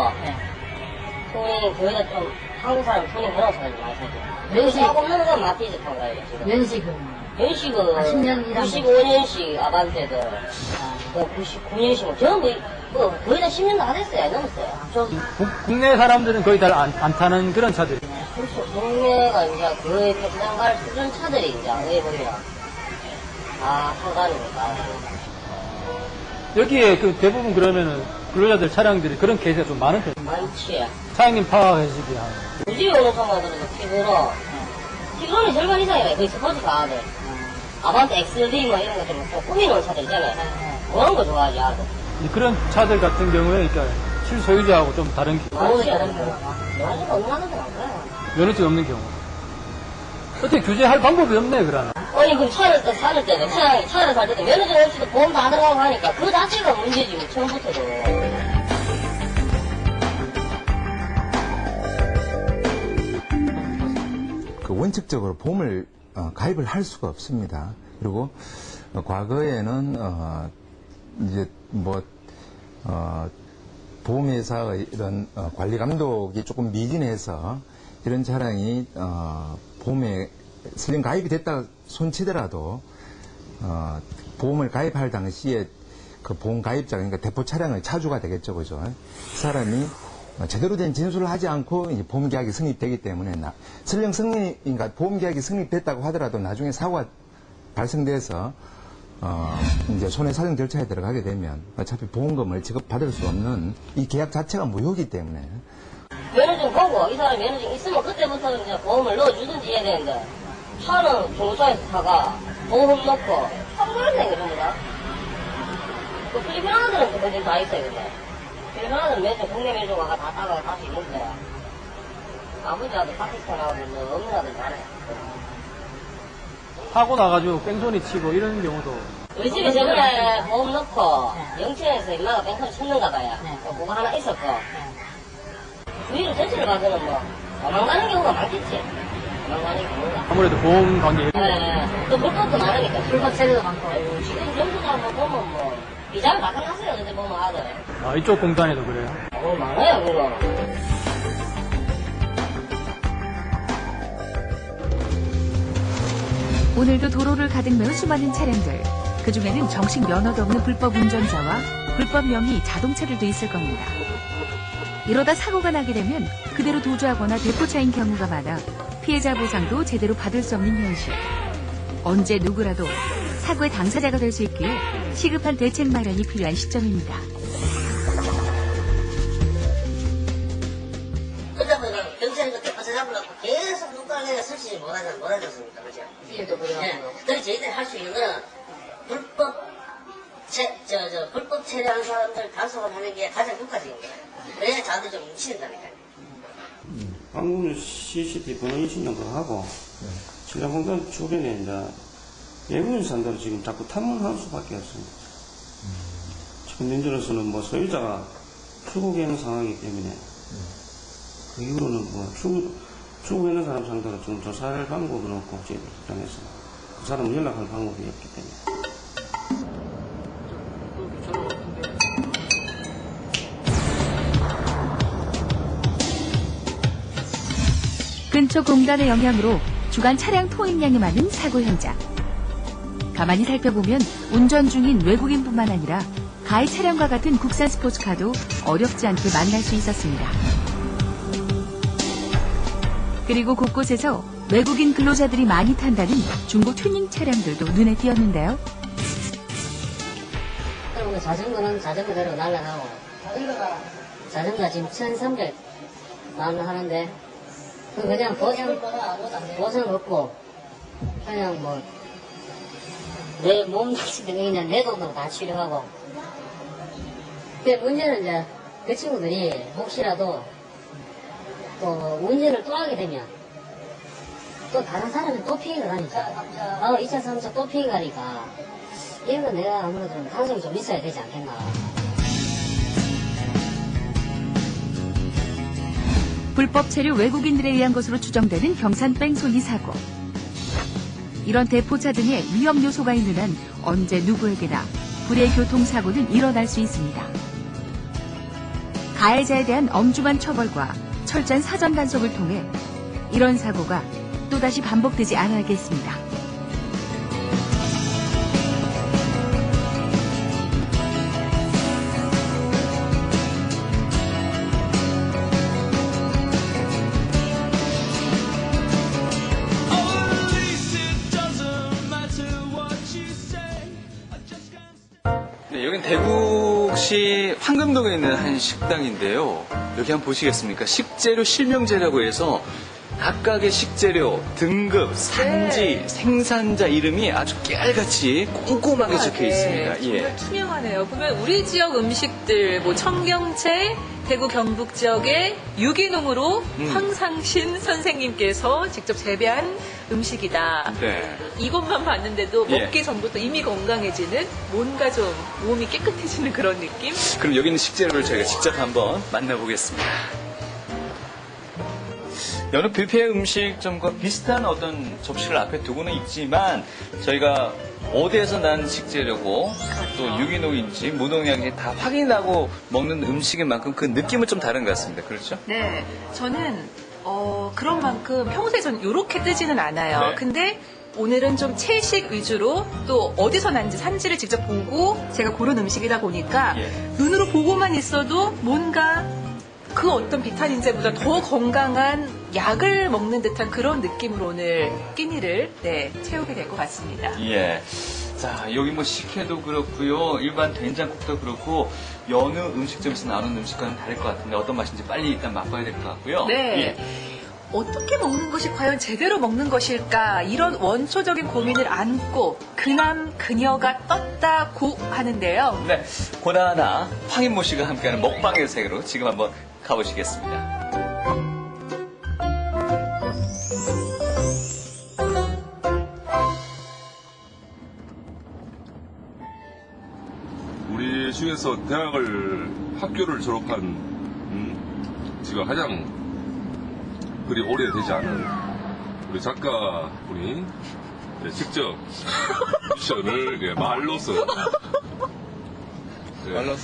S13: 투닝 거의 다 좀 한국 사람 투닝 해놓은 차들이 많이 사죠. 연식 없는 건 마티즈 타고 가요 지금. 연식은 95년식 아반떼들, 99년식 전부 거의 다 10년 다 됐어요. 넘었어요.
S17: 국내 사람들은 거의 다 안 타는 그런 차들이.
S13: 그렇죠. 국내가 이제 거의 백장 갈 수준 차들이 이제 거의 보면 다 상관이니까.
S17: 여기에 그 대부분 그러면은 근로자들 차량들이 그런 케이스가 좀 많은 편이에요.
S13: 많지.
S17: 사장님 파악하시기 하는.
S13: 우리 집에 오는 사람들은 팁으로는 절반 이상이에요. 거의 스포츠 가들. 아반떼 XD 뭐 이런 거 좀 꾸미는 차들 있잖아요. 그런 거 좋아하지, 아들.
S17: 그런 차들 같은 경우에 그러니까 실소유자하고 좀 다른
S13: 많이 다른 경우. 면허증 없는 사람들 많아요.
S17: 면허증 없는 경우. 어떻게 규제할 방법이 없네, 그러면.
S13: 아니, 그럼 차를 살 때는, 차를 살 때도 면허증 없이도 보험 다 들어가고 하니까 그 자체가 문제지, 뭐, 처음부터도.
S16: 원칙적으로 보험을 가입을 할 수가 없습니다. 그리고 과거에는 이제 뭐 보험회사의 이런 관리 감독이 조금 미진해서 이런 차량이 보험에 설령 가입이 됐다 손치더라도 보험을 가입할 당시에 그 보험 가입자, 그러니까 대포 차량의 차주가 되겠죠, 그죠? 그 사람이 제대로 된 진술을 하지 않고 이제 보험 계약이 성립되기 때문에 설령 그러니까 보험 계약이 성립됐다고 하더라도 나중에 사고가 발생돼서 이제 손해사정 절차에 들어가게 되면 어차피 보험금을 지급받을 수 없는 이 계약 자체가 무효이기 때문에.
S13: 면허증 보고 이 사람이 면허증 있으면 그때부터 이제 보험을 넣어주든지 해야 되는데 차는 중고차에서 사가 보험 넣고 상관없는 겁니다. 그 필리핀 들은 그건 다 있어요. 근데 필리핀 들은 면허증 국내 면허증 와가 다 따가 갈 수 있는데 아무리 나도 파키스탄하고 없는 나들 많아요.
S17: 사고 나가지고 뺑소니 치고 이런 경우도.
S13: 우리 집에 저번에 보험 넣고 영천에서 임마가 뺑소니 쳤는가 봐요. 그거 하나 있었고 주위로 전체를 봐서는 뭐 도망가는 경우가 많겠지. 도망가는 경우가.
S17: 아무래도 보험 관계.
S13: 또 불법도 많으니까 불법 세대도 많고. 지금 전부다 뭐 보면 뭐 비자를 바꿔놨어요. 근데 보면 아들.
S17: 아, 이쪽 공단에도 그래요?
S13: 많아요 그거.
S3: 오늘도 도로를 가득 메운 수많은 차량들. 그중에는 정식 면허도 없는 불법 운전자와 불법 명의 자동차들도 있을 겁니다. 이러다 사고가 나게 되면 그대로 도주하거나 대포차인 경우가 많아 피해자 보상도 제대로 받을 수 없는 현실. 언제 누구라도 사고의 당사자가 될 수 있기에 시급한 대책 마련이 필요한 시점입니다.
S13: 그러다 보니까 경찰도 대파서 잡으려고 계속 눈가를 내가 설치지 못하셨습니까? 그죠? 네. 그래서 저희들이 할 수 있는 거는 불법 체류한 사람들 단속을 하는 게 가장 효과적인 거예요. 그래야 자들 좀 뭉치는다니까요.
S5: 방금 CCTV 번호 인식도 하고, 신라공단 주변에 이제 외국인 산다로 지금 자꾸 탐문할 수밖에 없습니다. 지금 현재로서는 뭐 소유자가 출국하는 상황이기 때문에 그 이후로는 뭐 출국하는 사람 상대로 좀 조사할 방법은 없고, 저희 입장에서 그 사람 연락할 방법이 없기 때문에.
S3: 근처 공단의 영향으로 주간 차량 통행량이 많은 사고 현장. 가만히 살펴보면 운전 중인 외국인뿐만 아니라 가해 차량과 같은 국산 스포츠카도 어렵지 않게 만날 수 있었습니다. 그리고 곳곳에서 외국인 근로자들이 많이 탄다는 중고 튜닝 차량들도 눈에 띄었는데요.
S13: 그리고 자전거는 자전거대로 날아가고 자전거가 지금 1,300만 원 하는데 그냥 보상 없고 그냥 뭐 내 몸 다치면 그냥 내 돈으로 다 치료하고. 근데 문제는 이제 그 친구들이 혹시라도 또 운전을 또 하게 되면 또 다른 사람이 또 피해가 가니까 2차 3차 또 피해가 가니까 이건 내가 아무래도 단속이 좀 있어야 되지 않겠나.
S3: 불법 체류 외국인들에 의한 것으로 추정되는 경산 뺑소니 사고. 이런 대포차 등의 위험 요소가 있는 한 언제 누구에게나 불의 교통사고는 일어날 수 있습니다. 가해자에 대한 엄중한 처벌과 철저한 사전 단속을 통해 이런 사고가 또다시 반복되지 않아야겠습니다.
S1: 네, 여긴 대구시 황금동에 있는 한 식당인데요. 여기 한번 보시겠습니까? 식재료 실명제라고 해서 각각의 식재료, 등급, 산지, 생산자 이름이 아주 깨알같이 꼼꼼하게 적혀 있습니다.
S2: 정말 투명하네요. 보면 우리 지역 음식들, 뭐 청경채, 대구 경북 지역의 유기농으로 황상신 선생님께서 직접 재배한 음식이다.
S1: 네.
S2: 이것만 봤는데도
S1: 예.
S2: 먹기 전부터 이미 건강해지는 뭔가 좀 몸이 깨끗해지는 그런 느낌?
S1: 그럼 여기 있는 식재료를 저희가 직접 한번 만나보겠습니다. 여느 뷔페 음식점과 비슷한 어떤 접시를 앞에 두고는 있지만 저희가 어디에서 난 식재료고 또 유기농인지 무농약인지 다 확인하고 먹는 음식인 만큼 그 느낌은 좀 다른 것 같습니다. 그렇죠?
S2: 네, 저는 그런 만큼 평소에 전 이렇게 뜨지는 않아요.
S1: 네.
S2: 근데 오늘은 좀 채식 위주로 또 어디서 난지 산지를 직접 보고 제가 고른 음식이다 보니까
S1: 예.
S2: 눈으로 보고만 있어도 뭔가 그 어떤 비타민제보다 더 건강한 약을 먹는 듯한 그런 느낌으로 오늘 끼니를 채우게 될 것 같습니다.
S1: 예. 자, 여기 뭐 식혜도 그렇고요. 일반 된장국도 그렇고 여느 음식점에서 나오는 음식과는 다를 것 같은데 어떤 맛인지 빨리 일단 맛봐야 될 것 같고요.
S2: 네.
S1: 예.
S2: 어떻게 먹는 것이 과연 제대로 먹는 것일까 이런 원초적인 고민을 안고 그남 그녀가 떴다고 하는데요.
S1: 네. 고나하나 황인모 씨가 함께하는 먹방의 세계로 지금 한번 가보시겠습니다.
S21: 우리 중에서 학교를 졸업한 지금 가장 그리 오래되지 않은 우리 작가분이 직접 미션을 말로써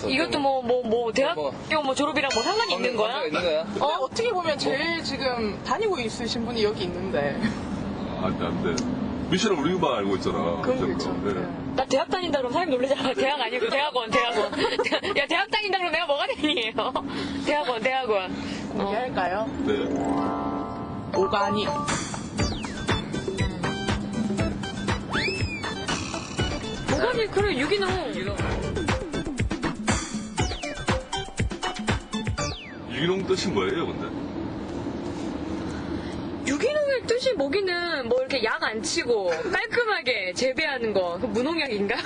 S22: 이것도 대학교 졸업이랑 뭐 상관이 있는 거야?
S23: 어떻게 보면 제일 지금 다니고 있으신 분이 여기 있는데.
S21: 안 돼. 미션을 우리만 알고 있잖아.
S23: 그렇죠.
S21: 네.
S22: 나 대학 다닌다 그러면 사람이 놀라잖아. 대학 아니고 대학원. 야, 대학 다닌다 그러면 내가 뭐가 되니에요? 대학원.
S23: 얘기할까요?
S21: 네.
S23: 오가닉.
S22: 오가닉, 그래, 유기농.
S21: 유기농 뜻이 뭐예요, 근데?
S22: 유기농의 뜻이 뭐기는 뭐 이렇게 약 안 치고 깔끔하게 재배하는 거. 그 무농약인가?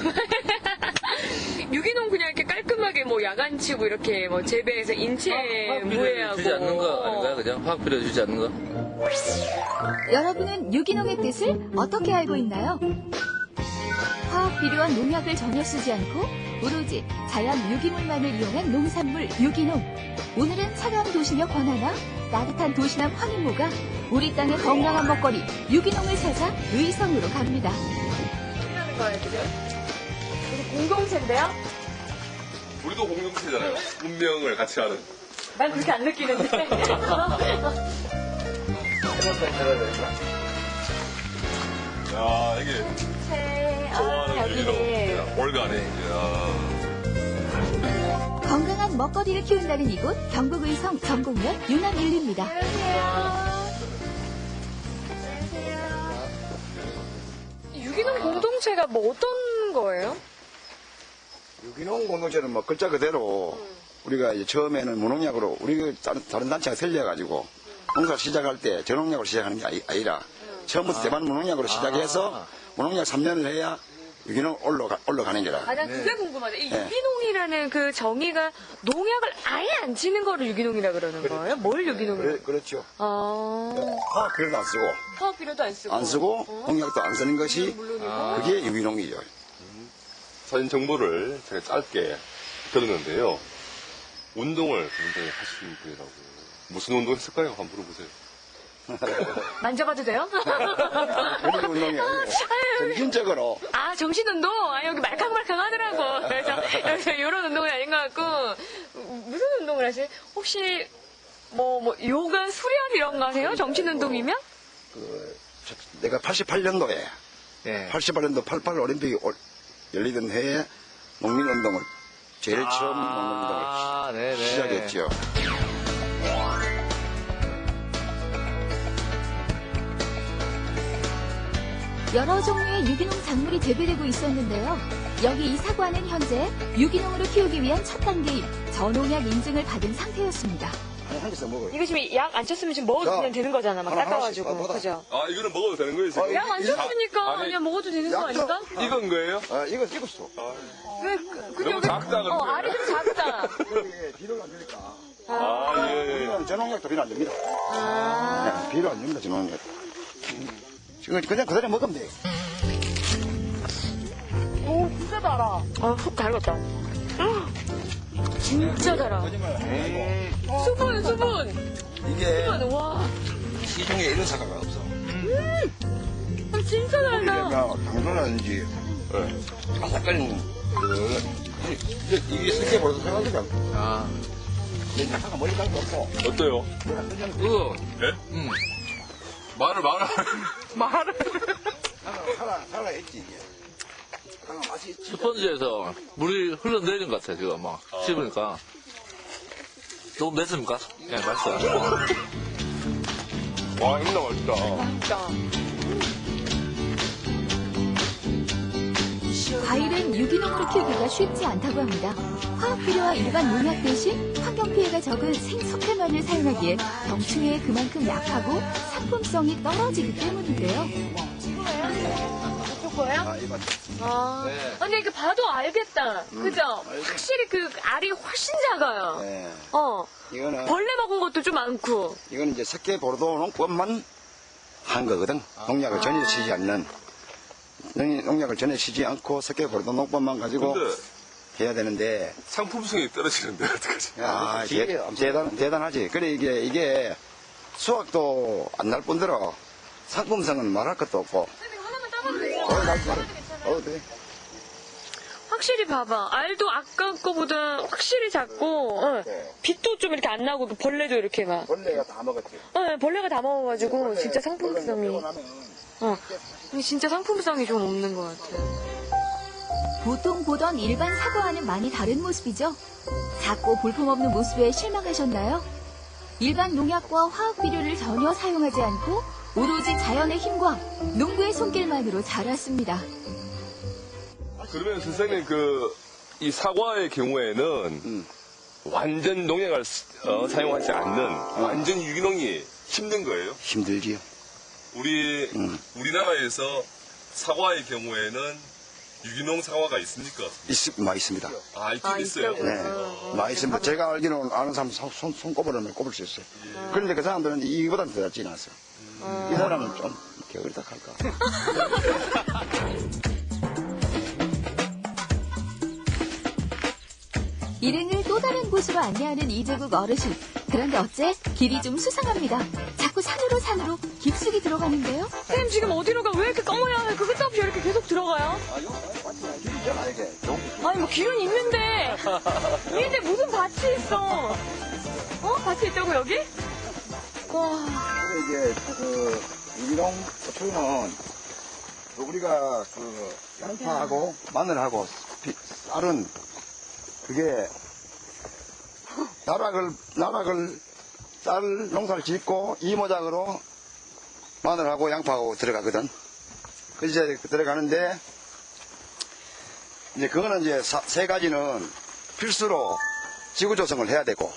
S22: 유기농 그냥 이렇게 깔끔하게 뭐 약 안 치고 이렇게 뭐 재배해서 인체 무해하고.
S24: 주지 않는 거 아닌가요? 그냥 화학 비료 주지 않는 거?
S3: 여러분은 유기농의 뜻을 어떻게 알고 있나요? 화학 비료와 농약을 전혀 쓰지 않고 오로지 자연 유기물만을 이용한 농산물 유기농. 오늘은 차가운 도시녀 권하나 따뜻한 도시남 황인모가 우리 땅의 건강한 먹거리 유기농을 찾아 의성으로 갑니다.
S22: 하는 거예요, 지금? 우리 공동체인데요?
S21: 우리도 공동체잖아요. 운명을 같이 하는.
S22: 난 그렇게 안 느끼는데.
S21: 야, 이게 좋아하는 유기농. 올가네.
S3: 건강한 먹거리를 키운다는 이곳 경북 의성 전곡면 유남 1리입니다.
S22: 유기농 공동체가 뭐 어떤 거예요?
S25: 유기농 공동체는 뭐 글자 그대로 우리가 이제 처음에는 무농약으로 우리 다른 단체가 살려가지고 농사 시작할 때 저농약으로 시작하는 게 아니라 처음부터 대만 무농약으로 시작해서 무농약 3년을 해야 유기농 올라가는 거라.
S22: 난 그게 궁금하다. 이 유기농이라는 그 정의가 농약을 아예 안 치는 거를 유기농이라 그러는 거예요? 뭘 유기농이라고?
S25: 그렇죠.
S22: 아.
S25: 화학 비료도 안 쓰고.
S22: 화학 비료도 안 쓰고.
S25: 농약도 안 쓰는 것이 그게 유기농이죠.
S21: 사진 정보를 제가 짧게 들었는데요. 운동을 굉장히 하시는 분이라고. 무슨 운동 했을까요? 한번 물어보세요.
S22: 만져봐도 돼요?
S25: 그런 운동이 아니고 정신적으로.
S22: 아, 정신운동? 아, 여기 말캉말캉 하더라고. 그래서 이런 운동은 아닌 것 같고. 무슨 운동을 하세요? 혹시 뭐 요가, 수련 이런 거 하세요? 정신운동이면?
S25: 내가 88년도에 88년도 88 올림픽이 열리던 해에 농민운동을 제일 처음 농민운동을 시작했죠.
S3: 여러 종류의 유기농 작물이 재배되고 있었는데요. 여기 이 사과는 현재 유기농으로 키우기 위한 첫 단계인 저농약 인증을 받은 상태였습니다.
S25: 한 개씩 먹어요.
S22: 이거 지금 약 안 쳤으면 지금 먹어도 그냥 되는 거잖아. 막 닦아가지고. 그죠?
S21: 아, 이거는 먹어도 되는 거예요, 지금?
S22: 약 안 쳤으니까 그냥 먹어도 되는 거 아닌가?
S21: 익은 거예요?
S25: 이거 익었어.
S22: 왜,
S21: 너무 작다, 근데.
S22: 알이 좀 작다.
S25: 여기 비료가 안 되니까.
S21: 예.
S25: 저농약도 비료 안 됩니다. 비료 안 됩니다, 저농약. 지금 그냥 그대로 먹으면 돼.
S22: 오, 진짜 달아. 훅 달았다. 진짜 달아. 수분.
S25: 이게
S22: 수분, 와.
S25: 시중에 이런 사과가 없어.
S22: 진짜 달다.
S25: 당도라든지
S21: 아삭거리는 이게 쉽게 벌써 생각하지 않고.
S24: 아.
S21: 근데 차가 머리 깔고 없고.
S24: 어때요?
S21: 예?
S24: 말을.
S21: 살아있지, 이게. 맛이 있지.
S24: 스펀지에서 물이 흘러내리는 것 같아요, 지금 막. 씹으니까. 너무 맵습니까? 네, 맛있어요.
S21: 와, 힘나 맛있다.
S22: 맛있다.
S3: 과일은 유기농으로 키우기가 쉽지 않다고 합니다. 화학 비료와 일반 농약 대신 환경 피해가 적은 생석회만을 사용하기에 병충해에 그만큼 약하고 상품성이 떨어지기 때문인데요.
S22: 이쪽 거예요? 아, 근데 이렇게 봐도 알겠다. 그죠? 확실히 그 알이 훨씬 작아요.
S25: 네. 이거는
S22: 벌레 먹은 것도 좀 많고.
S25: 이건 이제 석회 보르도 농법만 한 거거든. 농약을 전혀 치지 않는. 농약을 전혀 치지 않고 석회 보르도 농법만 가지고 해야 되는데
S21: 상품성이 떨어지는데 어떡하지?
S25: 야, 대단하지. 그래 이게 수확도 안 날 뿐더러 상품성은 말할 것도 없고. 돼.
S22: 확실히 봐봐. 알도 아까 거보다 확실히 작고, 빛도 좀 이렇게 안 나고, 벌레도 이렇게 막.
S25: 벌레가 다 먹었지.
S22: 벌레가 다 먹어가지고, 진짜 상품성이. 진짜 상품성이 좀 없는 것 같아요.
S3: 보통 보던 일반 사과와는 많이 다른 모습이죠. 작고 볼품없는 모습에 실망하셨나요? 일반 농약과 화학 비료를 전혀 사용하지 않고 오로지 자연의 힘과 농부의 손길만으로 자랐습니다.
S21: 그러면 선생님 이 사과의 경우에는 완전 농약을 사용하지 않는 완전 유기농이 힘든 거예요?
S25: 힘들지요.
S21: 우리나라에서 사과의 경우에는 유기농 사과가 있습니까?
S25: 있습니다.
S21: 있긴 있어요?
S25: 네, 많이 있습니다. 제가 알기로는 아는 사람 손 꼽으면 꼽을 수 있어요. 그런데 그 사람들은 이거보다는 더 낫지 않았어요. 이 사람은 좀 게으르다 할까.
S3: 일행을 또 다른 곳으로 안내하는 이재국 어르신. 그런데 어째 길이 좀 수상합니다. 자꾸 산으로 깊숙이 들어가는데요.
S22: 선생님 지금 어디로 가? 왜 이렇게 까마야? 그 끝없이 이렇게 계속 들어가요? 아니 뭐 길은 있는데 무슨 밭이 있어? 밭이 있다고 여기? 와.
S25: 이게 유기농 고추는 우리가 양파하고 마늘하고 쌀은 그게 나락을 쌀 농사를 짓고 이모작으로 마늘하고 양파하고 들어가거든. 그래서 이제 들어가는데 이제 그거는 이제 세 가지는 필수로 지구 조성을 해야 되고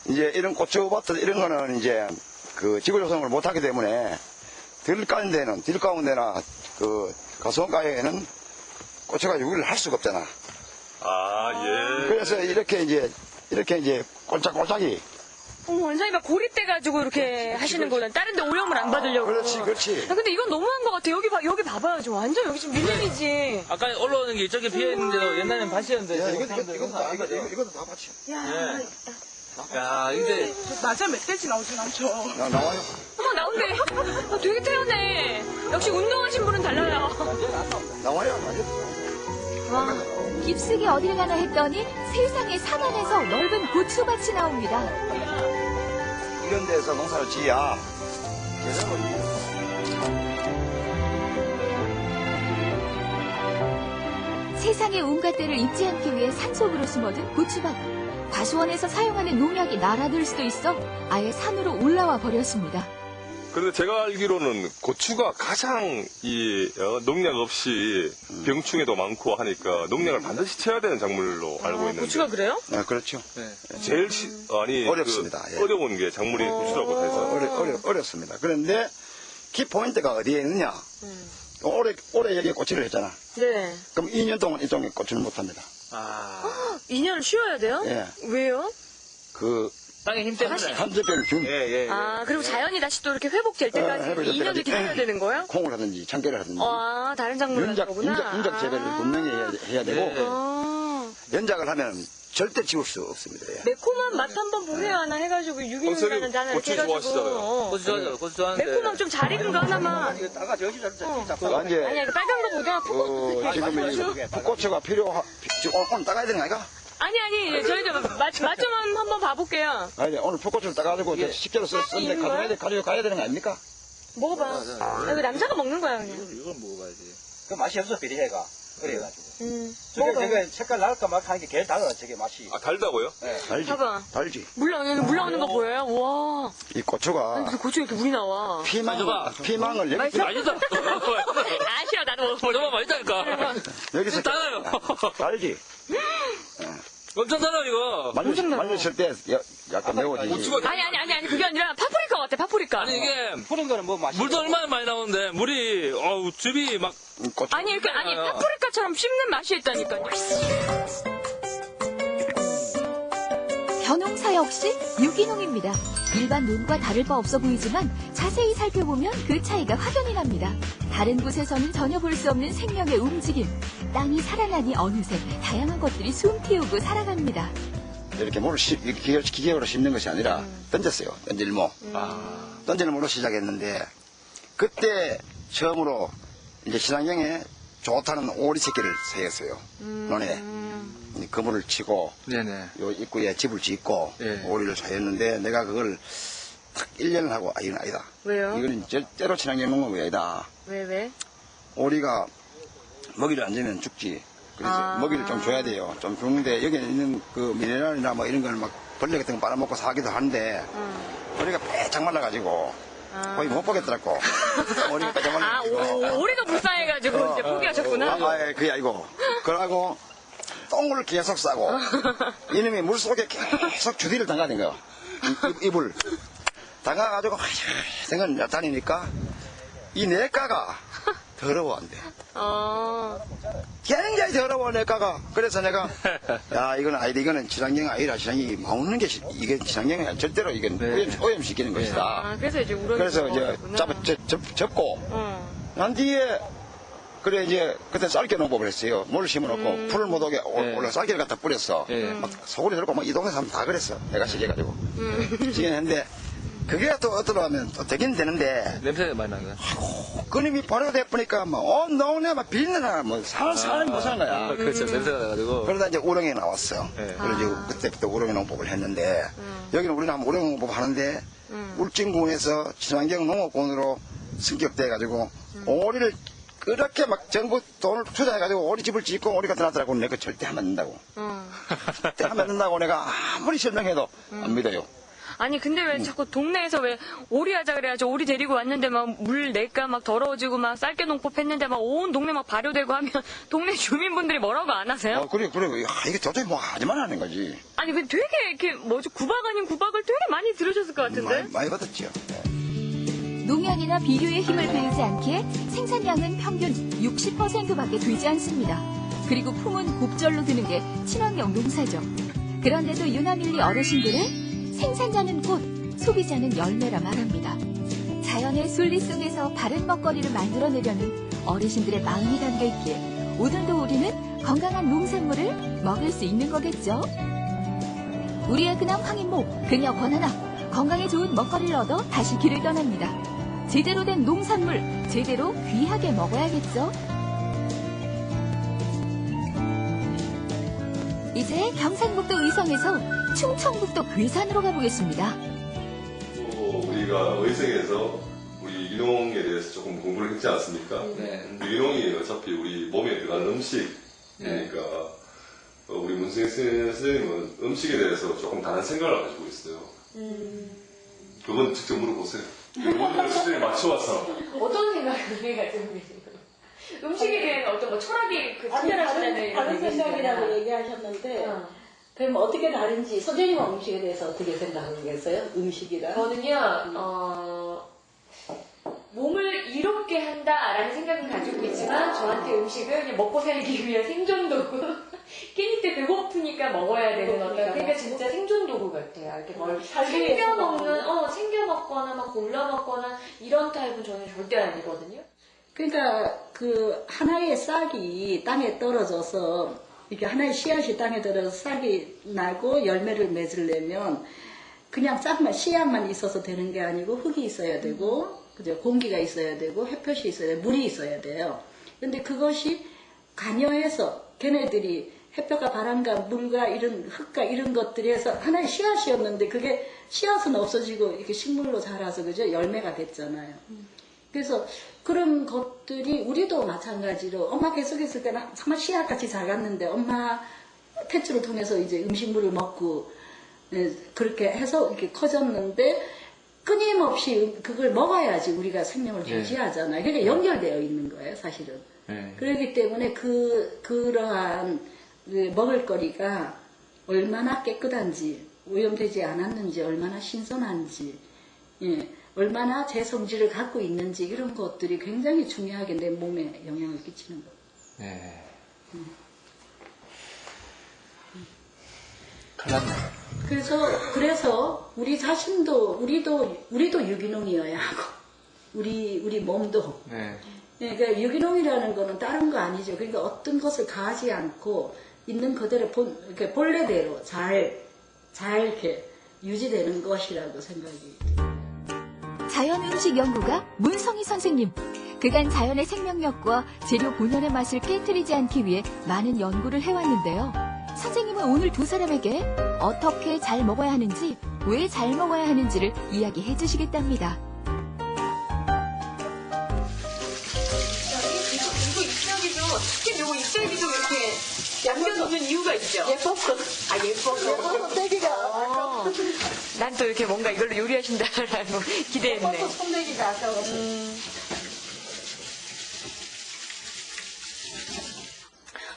S25: 이제 이런 고추밭 이런 거는 이제 그 지구 조성을 못 하기 때문에 들가운데나 그 가수원가에는 고추가 유기를 할 수가 없잖아.
S21: 예.
S25: 그래서 이렇게 이제 꼴짝꼴짝이.
S22: 원장님이 고립돼가지고 이렇게 하시는 거는 다른 데 오염을 안 받으려고.
S25: 그렇지.
S22: 근데 이건 너무한 것 같아. 여기 봐봐요. 좀 완전 여기 지금 밀림이지.
S24: 아까 올라오는 게 이쪽에 비어있는데도 옛날엔 밭이었는데.
S25: 야, 이것도 다 밭이야.
S24: 야, 이제.
S23: 맞아, 멧돼지 나오진 않죠.
S25: 나와요.
S22: 나온대. 되게 태연해. 역시 운동하신 분은 달라요.
S25: 나와요.
S3: 깊숙이 어딜 가나 했더니 세상에 산 안에서 넓은 고추밭이 나옵니다.
S25: 이런 데서 농사를 지어야 제대로
S3: 세상의 온갖 때를 잊지 않기 위해 산속으로 숨어든 고추밭. 과수원에서 사용하는 농약이 날아들 수도 있어 아예 산으로 올라와 버렸습니다.
S21: 그런데 제가 알기로는 고추가 가장 농약 없이 병충해도 많고 하니까 농약을 반드시 쳐야 되는 작물로 알고 있는데.
S22: 고추가 그래요?
S25: 네, 그렇죠.
S21: 제일
S25: 어렵습니다.
S21: 어려운 게 작물이 고추라고 해서.
S25: 어렵습니다. 그런데 키포인트가 어디에 있느냐? 올해 여기에 고추를 했잖아.
S22: 네.
S25: 그럼 2년 동안 이쪽에 고추를 못 합니다.
S22: 2년을 쉬어야 돼요?
S25: 예.
S22: 왜요?
S24: 땅에 힘 때문에.
S25: 한저병 균.
S22: 그리고 자연이 다시 또 이렇게 회복될 때까지 2년을 기다려야 되는 거예요?
S25: 콩을 하든지 참깨를 하든지.
S22: 다른 작물을 하는 거구나.
S25: 윤작 재배를 분명히 해야 되고 연작을 하면 절대 지울 수 없습니다. 예.
S22: 매콤한 맛 한번 보세요 하나 해가지고 유기농이라는 단어를
S21: 고추
S22: 해가지고
S21: 좋아하시잖아요.
S24: 고추 좋아하죠. 고추 좋아하는데.
S22: 매콤한 좀 잘 익은 거 하나만.
S25: 이제
S22: 아니야 이거 빨간 거보다
S25: 지금 풋고추가 지금 오늘 따가야 되는 거 아이가?
S22: 아니 저희도 맛 좀 한번 봐볼게요.
S25: 아니 오늘 풋고추를 따가지고 식재로 썼는데 가지고 가야 되는 거 아닙니까?
S22: 먹어봐. 이거 남자가 먹는 거야 그냥.
S24: 이건 먹어봐야지.
S4: 그 맛이 없어 비리해가 그래가지고.
S22: 먹어봐.
S4: 저게 색깔 날까 말까 하는 게 제일 달라 저게 맛이.
S21: 아 달다고요?
S25: 네. 달지.
S22: 봐봐.
S25: 달지.
S22: 물 나오는 거 보여요? 와.
S25: 이 고추가
S22: 아니, 무슨 고추에 이렇게 물이 나와.
S25: 피망을
S22: 맛있어?
S24: 맛있다.
S22: 아 싫어 나도 먹어.
S24: 정말 맛있다니까.
S25: 여기서
S24: 달아요.
S25: 달지.
S24: 엄청 달아 이거.
S25: 만졌을 때 약간 매워지지.
S22: 아니 그게 아니라 파프리카 같아 파프리카.
S24: 아니 이게
S4: 푸른 거는 뭐 맛이.
S24: 물도 얼마나 많이 나오는데 물이 즙이 막.
S22: 아니 이렇게 파프리카처럼 씹는 맛이 있다니까요.
S3: 벼농사 역시 유기농입니다. 일반 논과 다를 바 없어 보이지만 자세히 살펴보면 그 차이가 확연히 납니다. 다른 곳에서는 전혀 볼 수 없는 생명의 움직임. 땅이 살아나니 어느새 다양한 것들이 숨피우고 살아갑니다.
S25: 이렇게 물을 기계로 씹는 것이 아니라 던졌어요. 던질모. 던질모로 시작했는데 그때 처음으로 이제 신안경에 좋다는 오리 새끼를 새겼어요. 논에. 그물을 치고 요 입구에 집을 짓고 오리를 사였는데 내가 그걸 딱 1년을 하고 이건 아니다.
S22: 왜요?
S25: 이거는 절대로 친환경 농업이 아니다.
S22: 왜?
S25: 오리가 먹이를 안 주면 죽지. 그래서 먹이를 좀 줘야 돼요. 좀 주는데 여기 있는 그 미네랄이나 뭐 이런 걸 막 벌레 같은 거 빨아먹고 사기도 하는데 오리가 빼짝 말라가지고 거의 못 보겠더라고. 오리가 빼짝 말라가지고.
S22: 오리가 불쌍해가지고 이제 포기하셨구나.
S25: 그게 아니고. 그러고 똥을 계속 싸고 이놈이 물속에 계속 주디를 담가는 거야. 이불 담가가지고 생각 다니니까 이 내과가 더러워한대. 굉장히 더러워 내과가. 그래서 내가 야 이건 아니다. 이거는 친환경 아니라 친환경이 먹는 게 이게 친환경이 아니라 절대로 이건 오염시키는 것이다.
S22: 그래서 이제
S25: 그래서 이제 접고 난 뒤에 그래 이제 그때 쌀개 농법을 했어요. 물을 심어놓고 풀을 못 오게 올라 쌀개를 갖다 뿌렸어. 막 소고리 들고 막 이 동네 사람 다 그랬어. 내가 시켜가지고 시키는 했는데 그게 또 어떠로 하면 또 되긴 되는데
S24: 냄새가 많이 나네.
S25: 그님이 발효돼 보니까 막 동네 막 비린내나 뭐 사람이 못 사는 거야.
S24: 그렇죠. 냄새가 나가지고.
S25: 그러다 이제 우렁이 나왔어. 그래서 그때부터 우렁이 농법을 했는데 여기는 우리는 한번 우렁이 농법 하는데 울진군에서 친환경 농업군으로 승격돼가지고 오리를 그렇게 막 정부 돈을 투자해가지고 오리 집을 짓고 오리가 들어왔더라고. 내가 절대 하면 안 된다고. 절대 하면 안 된다고 내가 아무리 설명해도 안 믿어요.
S22: 아니 근데 왜 자꾸 동네에서 왜 오리 하자 그래가지고 오리 데리고 왔는데 막 물 내까 막 더러워지고 막 쌀개 농법 했는데 막 온 동네 막 발효되고 하면 동네 주민분들이 뭐라고 안 하세요?
S25: 그래. 이게 도저히 뭐 하지만 하는 거지.
S22: 아니 근데 되게 이렇게 뭐지 구박 아닌 구박을 되게 많이 들으셨을 것 같은데?
S25: 많이 받았죠.
S3: 농약이나 비료의 힘을 베이지 않기에 생산량은 평균 60%밖에 되지 않습니다. 그리고 품은 곱절로 드는 게 친환경 농사죠. 그런데도 유나밀리 어르신들은 생산자는 꽃, 소비자는 열매라 말합니다. 자연의 순리 속에서 바른 먹거리를 만들어내려는 어르신들의 마음이 담겨있기에 오늘도 우리는 건강한 농산물을 먹을 수 있는 거겠죠. 우리의 근황 황인모, 그녀 권하나 건강에 좋은 먹거리를 얻어 다시 길을 떠납니다. 제대로 된 농산물, 제대로 귀하게 먹어야겠죠? 이제 경상북도 의성에서 충청북도 괴산으로 가보겠습니다.
S21: 우리가 의성에서 우리 유기농에 대해서 조금 공부를 했지 않습니까? 유기농이 어차피 우리 몸에 들어가는 음식이니까 우리 문승희 선생님은 음식에 대해서 조금 다른 생각을 가지고 있어요. 그건 직접 물어보세요. 모든 수준에 맞춰와서.
S22: 어떤 생각을 가지고 계세요? 음식에 대한 어떤 뭐 철학이 특별하시다는
S12: 다른 생각이라고 얘기하셨는데 그럼 어떻게 다른지 선생님은 음식에 대해서 어떻게 생각하고 계세요? 음식이랑?
S22: 저는요 몸을 이롭게 한다라는 생각은 가지고 있지만 저한테 음식은 그냥 먹고 살기 위한 생존도구 끼니 때 배고프니까 먹어야 되는 그러니까 진짜 생존도구 같아요. 이렇게 뭘 챙겨 먹는 챙겨 먹거나 막 골라 먹거나 이런 타입은 저는 절대 아니거든요.
S12: 그러니까 그 하나의 싹이 땅에 떨어져서 이게 하나의 씨앗이 땅에 들어서 싹이 나고 열매를 맺으려면 그냥 싹만 씨앗만 있어서 되는 게 아니고 흙이 있어야 되고 그죠? 공기가 있어야 되고 햇볕이 있어야 되고 물이 있어야 돼요. 근데 그것이 관여해서 걔네들이 햇볕과 바람과 물과 이런 흙과 이런 것들이 해서 하나의 씨앗이었는데 그게 씨앗은 없어지고 이렇게 식물로 자라서 그죠? 열매가 됐잖아요. 그래서 그런 것들이 우리도 마찬가지로 엄마 계속했을 때는 정말 씨앗같이 자랐는데 엄마 탯줄을 통해서 이제 음식물을 먹고 그렇게 해서 이렇게 커졌는데 끊임없이 그걸 먹어야지 우리가 생명을 유지하잖아요. 그러니까 연결되어 있는 거예요, 사실은. 그렇기 때문에 그러한 먹을거리가 얼마나 깨끗한지, 오염되지 않았는지, 얼마나 신선한지, 얼마나 제 성질을 갖고 있는지 이런 것들이 굉장히 중요하게 내 몸에 영향을 끼치는 거예요.
S1: 네.
S12: 그래서 우리 자신도 우리도 유기농이어야 하고 우리 몸도. 그러니까 유기농이라는 거는 다른 거 아니죠. 그러니까 어떤 것을 가하지 않고 있는 그대로 이렇게 본래대로 잘 이렇게 유지되는 것이라고 생각이.
S3: 자연음식 연구가 문성희 선생님. 그간 자연의 생명력과 재료 본연의 맛을 깨뜨리지 않기 위해 많은 연구를 해왔는데요. 선생님은 오늘 두 사람에게 어떻게 잘 먹어야 하는지, 왜 잘 먹어야 하는지를 이야기해 주시겠답니다.
S2: 이거 입자기도 특히 요거 입자기 좀 이렇게 남겨놓는 이유가 있죠.
S12: 예뻤어.
S2: 예뻐서
S12: 손대기가.
S2: 난 또 이렇게 뭔가 이걸로 요리하신다라고 기대했네.
S12: 손대기가 아까워서.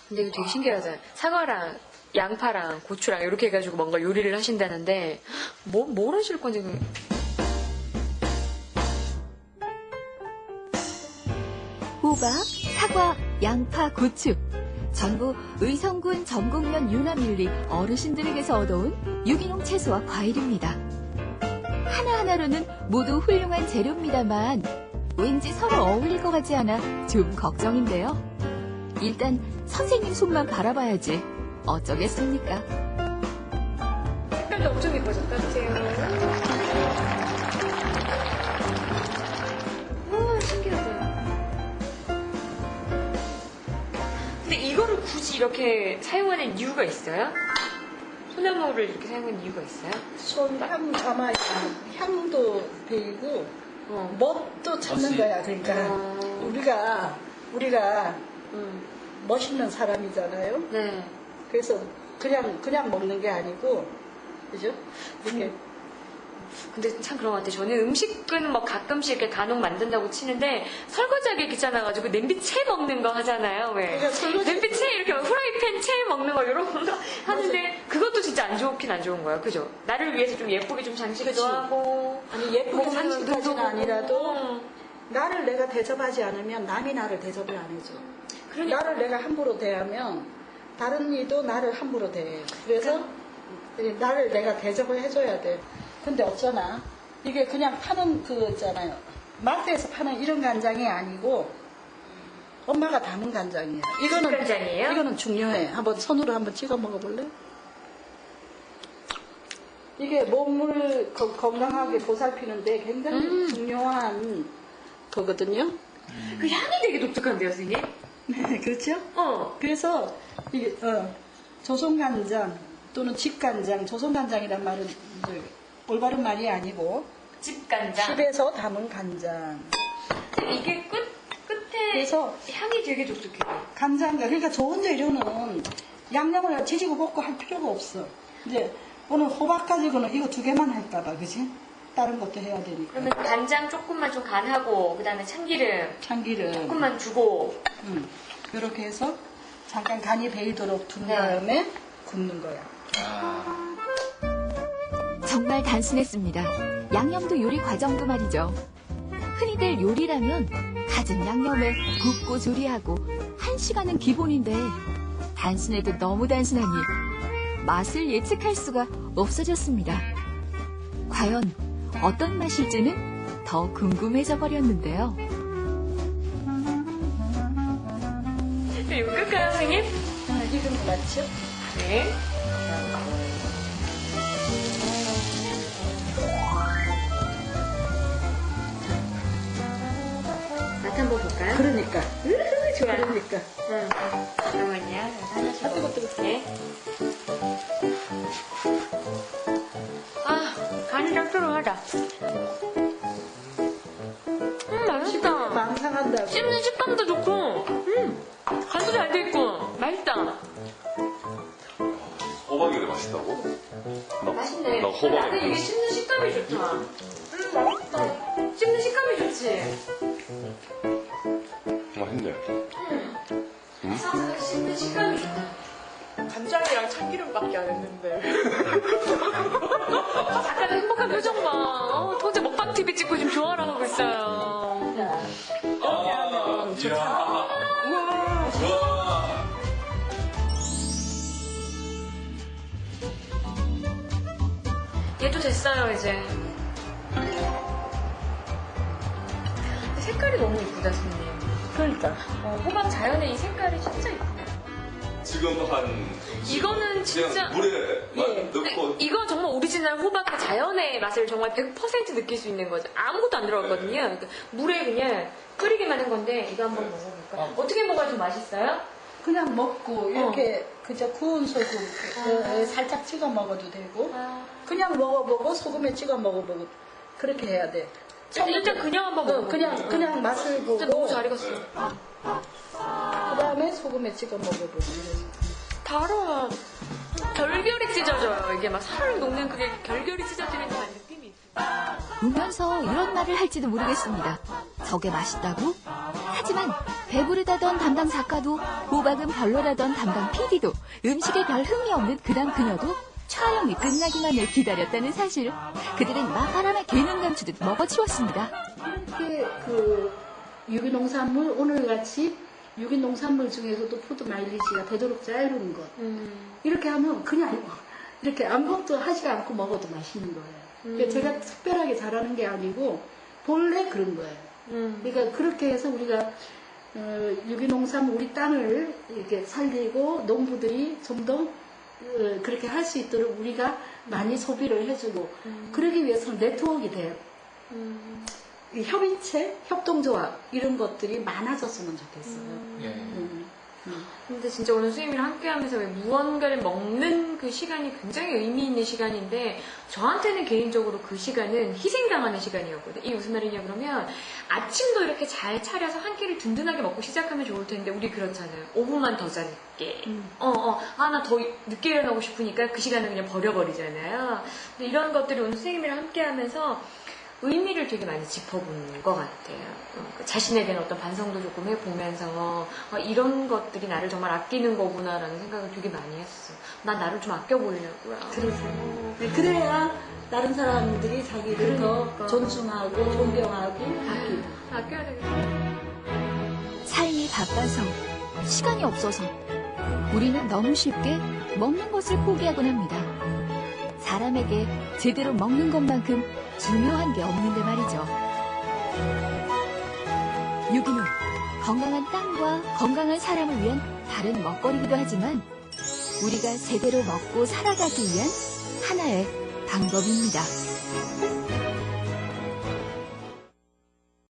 S2: 근데 이거 되게 신기하다. 사과랑 양파랑 고추랑 이렇게 해가지고 뭔가 요리를 하신다는데 뭘 하실 건지.
S3: 호박, 사과, 양파, 고추. 전부 의성군 전곡면 유남윤리 어르신들에게서 얻어온 유기농 채소와 과일입니다. 하나하나로는 모두 훌륭한 재료입니다만 왠지 서로 어울릴 것 같지 않아 좀 걱정인데요. 일단 선생님 손만 바라봐야지 어쩌겠습니까?
S2: 색깔도 엄청 예뻐졌다, 보세요. 우와, 신기하다. 근데 이거를 굳이 이렇게 사용하는 이유가 있어요? 소나무를 이렇게 사용하는 이유가 있어요?
S12: 손향 아마 향도 배이고 멋도 찾는 거야. 그러니까 우리가 멋있는 사람이잖아요.
S2: 네.
S12: 그래서 그냥 먹는 게 아니고, 그죠? 이렇게.
S2: 근데 참 그런 것 같아요. 저는 음식은 뭐 가끔씩 이렇게 간혹 만든다고 치는데 설거지하기 귀찮아가지고 냄비채 먹는 거 하잖아요. 왜? 냄비채 이렇게 후라이팬 채 먹는 거 이런 거 하는데 맞아. 그것도 진짜 안 좋긴 안 좋은 거예요. 그죠? 나를 위해서 좀 예쁘게 좀 장식도
S12: 그치.
S2: 하고
S12: 아니 예쁘게 장식까지는
S2: 하고.
S12: 아니라도 나를 내가 대접하지 않으면 남이 나를 대접을 안 해줘. 그러니까. 나를 내가 함부로 대하면 다른 이도 나를 함부로 대해요. 그래서 나를 내가 대접을 해줘야 돼. 근데 어쩌나 이게 그냥 파는 그 있잖아요. 마트에서 파는 이런 간장이 아니고 엄마가 담은 간장이에요. 이거는
S2: 간장이에요?
S12: 이거는 중요해. 한번 손으로 한번 찍어 먹어볼래? 이게 몸을 건강하게 보살피는데 굉장히 중요한 거거든요.
S2: 그 향이 되게 독특한데요, 선생님?
S12: 네, 그렇죠? 그래서 이게 조선간장 또는 집간장, 조선간장이란 말은 이제 올바른 말이 아니고
S2: 집간장.
S12: 집에서 담은 간장.
S2: 이게 끝에
S12: 그래서
S2: 향이 되게 독특해요.
S12: 간장과 그러니까 좋은 재료는 양념을 지지고 볶고 할 필요가 없어. 이제 오늘 호박 가지고는 이거 두 개만 할까봐, 그지? 다른 것도 해야 되니까.
S2: 그러면 간장 조금만 좀 간하고 그다음에 참기름 조금만 두고
S12: 이렇게 해서 잠깐 간이 배이도록 둔 다음에 굽는 거야.
S3: 정말 단순했습니다. 양념도 요리 과정도 말이죠. 흔히들 요리라면 갖은 양념에 굽고 조리하고 1시간은 기본인데 단순해도 너무 단순하니 맛을 예측할 수가 없어졌습니다. 과연 어떤 맛일지는 더 궁금해져 버렸는데요.
S2: 이거 끌까요, 선생님?
S12: 이건 맞죠?
S2: 네. 맛 한번 볼까요?
S12: 그러니까.
S2: 좋아요.
S12: 그러니까.
S2: 잠깐만요. 하나씩 먹어볼게요. 네. 아, 간이 짭조름하다. 맛있다.
S12: 망상한다고.
S2: 씹는 식감도 좋고, 간도 잘 돼 있고, 맛있다.
S21: 호박이 그래 맛있다고?
S2: 맛있네.
S21: 나 호박.
S2: 나는 이게 씹는 식감이 좋다. 맛있다. 씹는 식감이 좋지.
S21: 맛있네.
S2: 씹는 식감이 좋다.
S23: 간장이랑 참기름밖에 안 했는데.
S2: 작가는 행복한 표정 봐. 도대체 먹방 TV 찍고 지금 좋아라 하고 있어요.
S23: 이렇게 하면 좋다.
S2: 얘도 됐어요, 이제. 색깔이 너무 이쁘다, 선생님.
S12: 그러니까.
S2: 호박 자연의 이 색깔이 진짜 이쁘다.
S21: 지금 한
S2: 이거는 진짜.
S21: 그냥 물에만 넣고
S2: 이건 정말 오리지널 호박의 자연의 맛을 정말 100% 느낄 수 있는 거죠. 아무것도 안 들어갔거든요. 그러니까 물에 그냥 끓이기만 한 건데 이거 한번 먹어볼까요? 어떻게 먹어야 좀 맛있어요?
S12: 그냥 먹고 이렇게 그저 구운 소금 살짝 찍어 먹어도 되고 그냥 먹어보고 소금에 찍어 먹어보고 그렇게 해야 돼.
S2: 일단 그냥 한번 먹어볼게요.
S12: 그냥 맛을 보고.
S2: 진짜 너무 잘 익었어요.
S12: 그다음에 소금에 찍어 먹어보고.
S2: 달아. 결결이 찢어져요. 이게 막 살을 녹는 그게 결결이 찢어지는 그런 느낌이 있어요.
S3: 보면서 이런 말을 할지도 모르겠습니다. 저게 맛있다고? 하지만 배부르다던 담당 작가도 호박은 별로라던 담당 PD도 음식에 별 흥미 없는 그당 그녀도 촬영이 끝나기만을 기다렸다는 사실. 그들은 마파람에 개는 감추듯 먹어치웠습니다.
S12: 이렇게 그 유기농산물 오늘같이 유기농산물 중에서도 푸드 마일리지가 되도록 짧은 것. 이렇게 하면 그냥 이렇게 아무것도 하지 않고 먹어도 맛있는 거예요. 그러니까 제가 특별하게 잘하는 게 아니고 본래 그런 거예요. 그러니까 그렇게 해서 우리가 유기농산물 우리 땅을 이렇게 살리고 농부들이 좀 더 그렇게 할 수 있도록 우리가 많이 소비를 해주고 그러기 위해서는 네트워크가 돼요. 이 협의체, 협동조합 이런 것들이 많아졌으면 좋겠어요.
S2: 근데 진짜 오늘 선생님이랑 함께하면서 무언가를 먹는 그 시간이 굉장히 의미 있는 시간인데 저한테는 개인적으로 그 시간은 희생당하는 시간이었거든요. 이게 무슨 말이냐 그러면 아침도 이렇게 잘 차려서 한 끼를 든든하게 먹고 시작하면 좋을 텐데 우리 그렇잖아요. 5분만 더 자니까 나 더 늦게 일어나고 싶으니까 그 시간을 그냥 버려버리잖아요. 근데 이런 것들이 오늘 선생님이랑 함께하면서 의미를 되게 많이 짚어본 것 같아요. 자신에게는 어떤 반성도 조금 해보면서 이런 것들이 나를 정말 아끼는 거구나라는 생각을 되게 많이 했어. 난 나를 좀 아껴보려고요.
S12: 그러세요. 그래야 다른 사람들이 자기를 더 존중하고 존경하고
S2: 아껴야 되겠다.
S3: 삶이 바빠서, 시간이 없어서 우리는 너무 쉽게 먹는 것을 포기하곤 합니다. 사람에게 제대로 먹는 것만큼 중요한 게 없는데 말이죠. 유기농, 건강한 땅과 건강한 사람을 위한 다른 먹거리기도 하지만 우리가 제대로 먹고 살아가기 위한 하나의 방법입니다.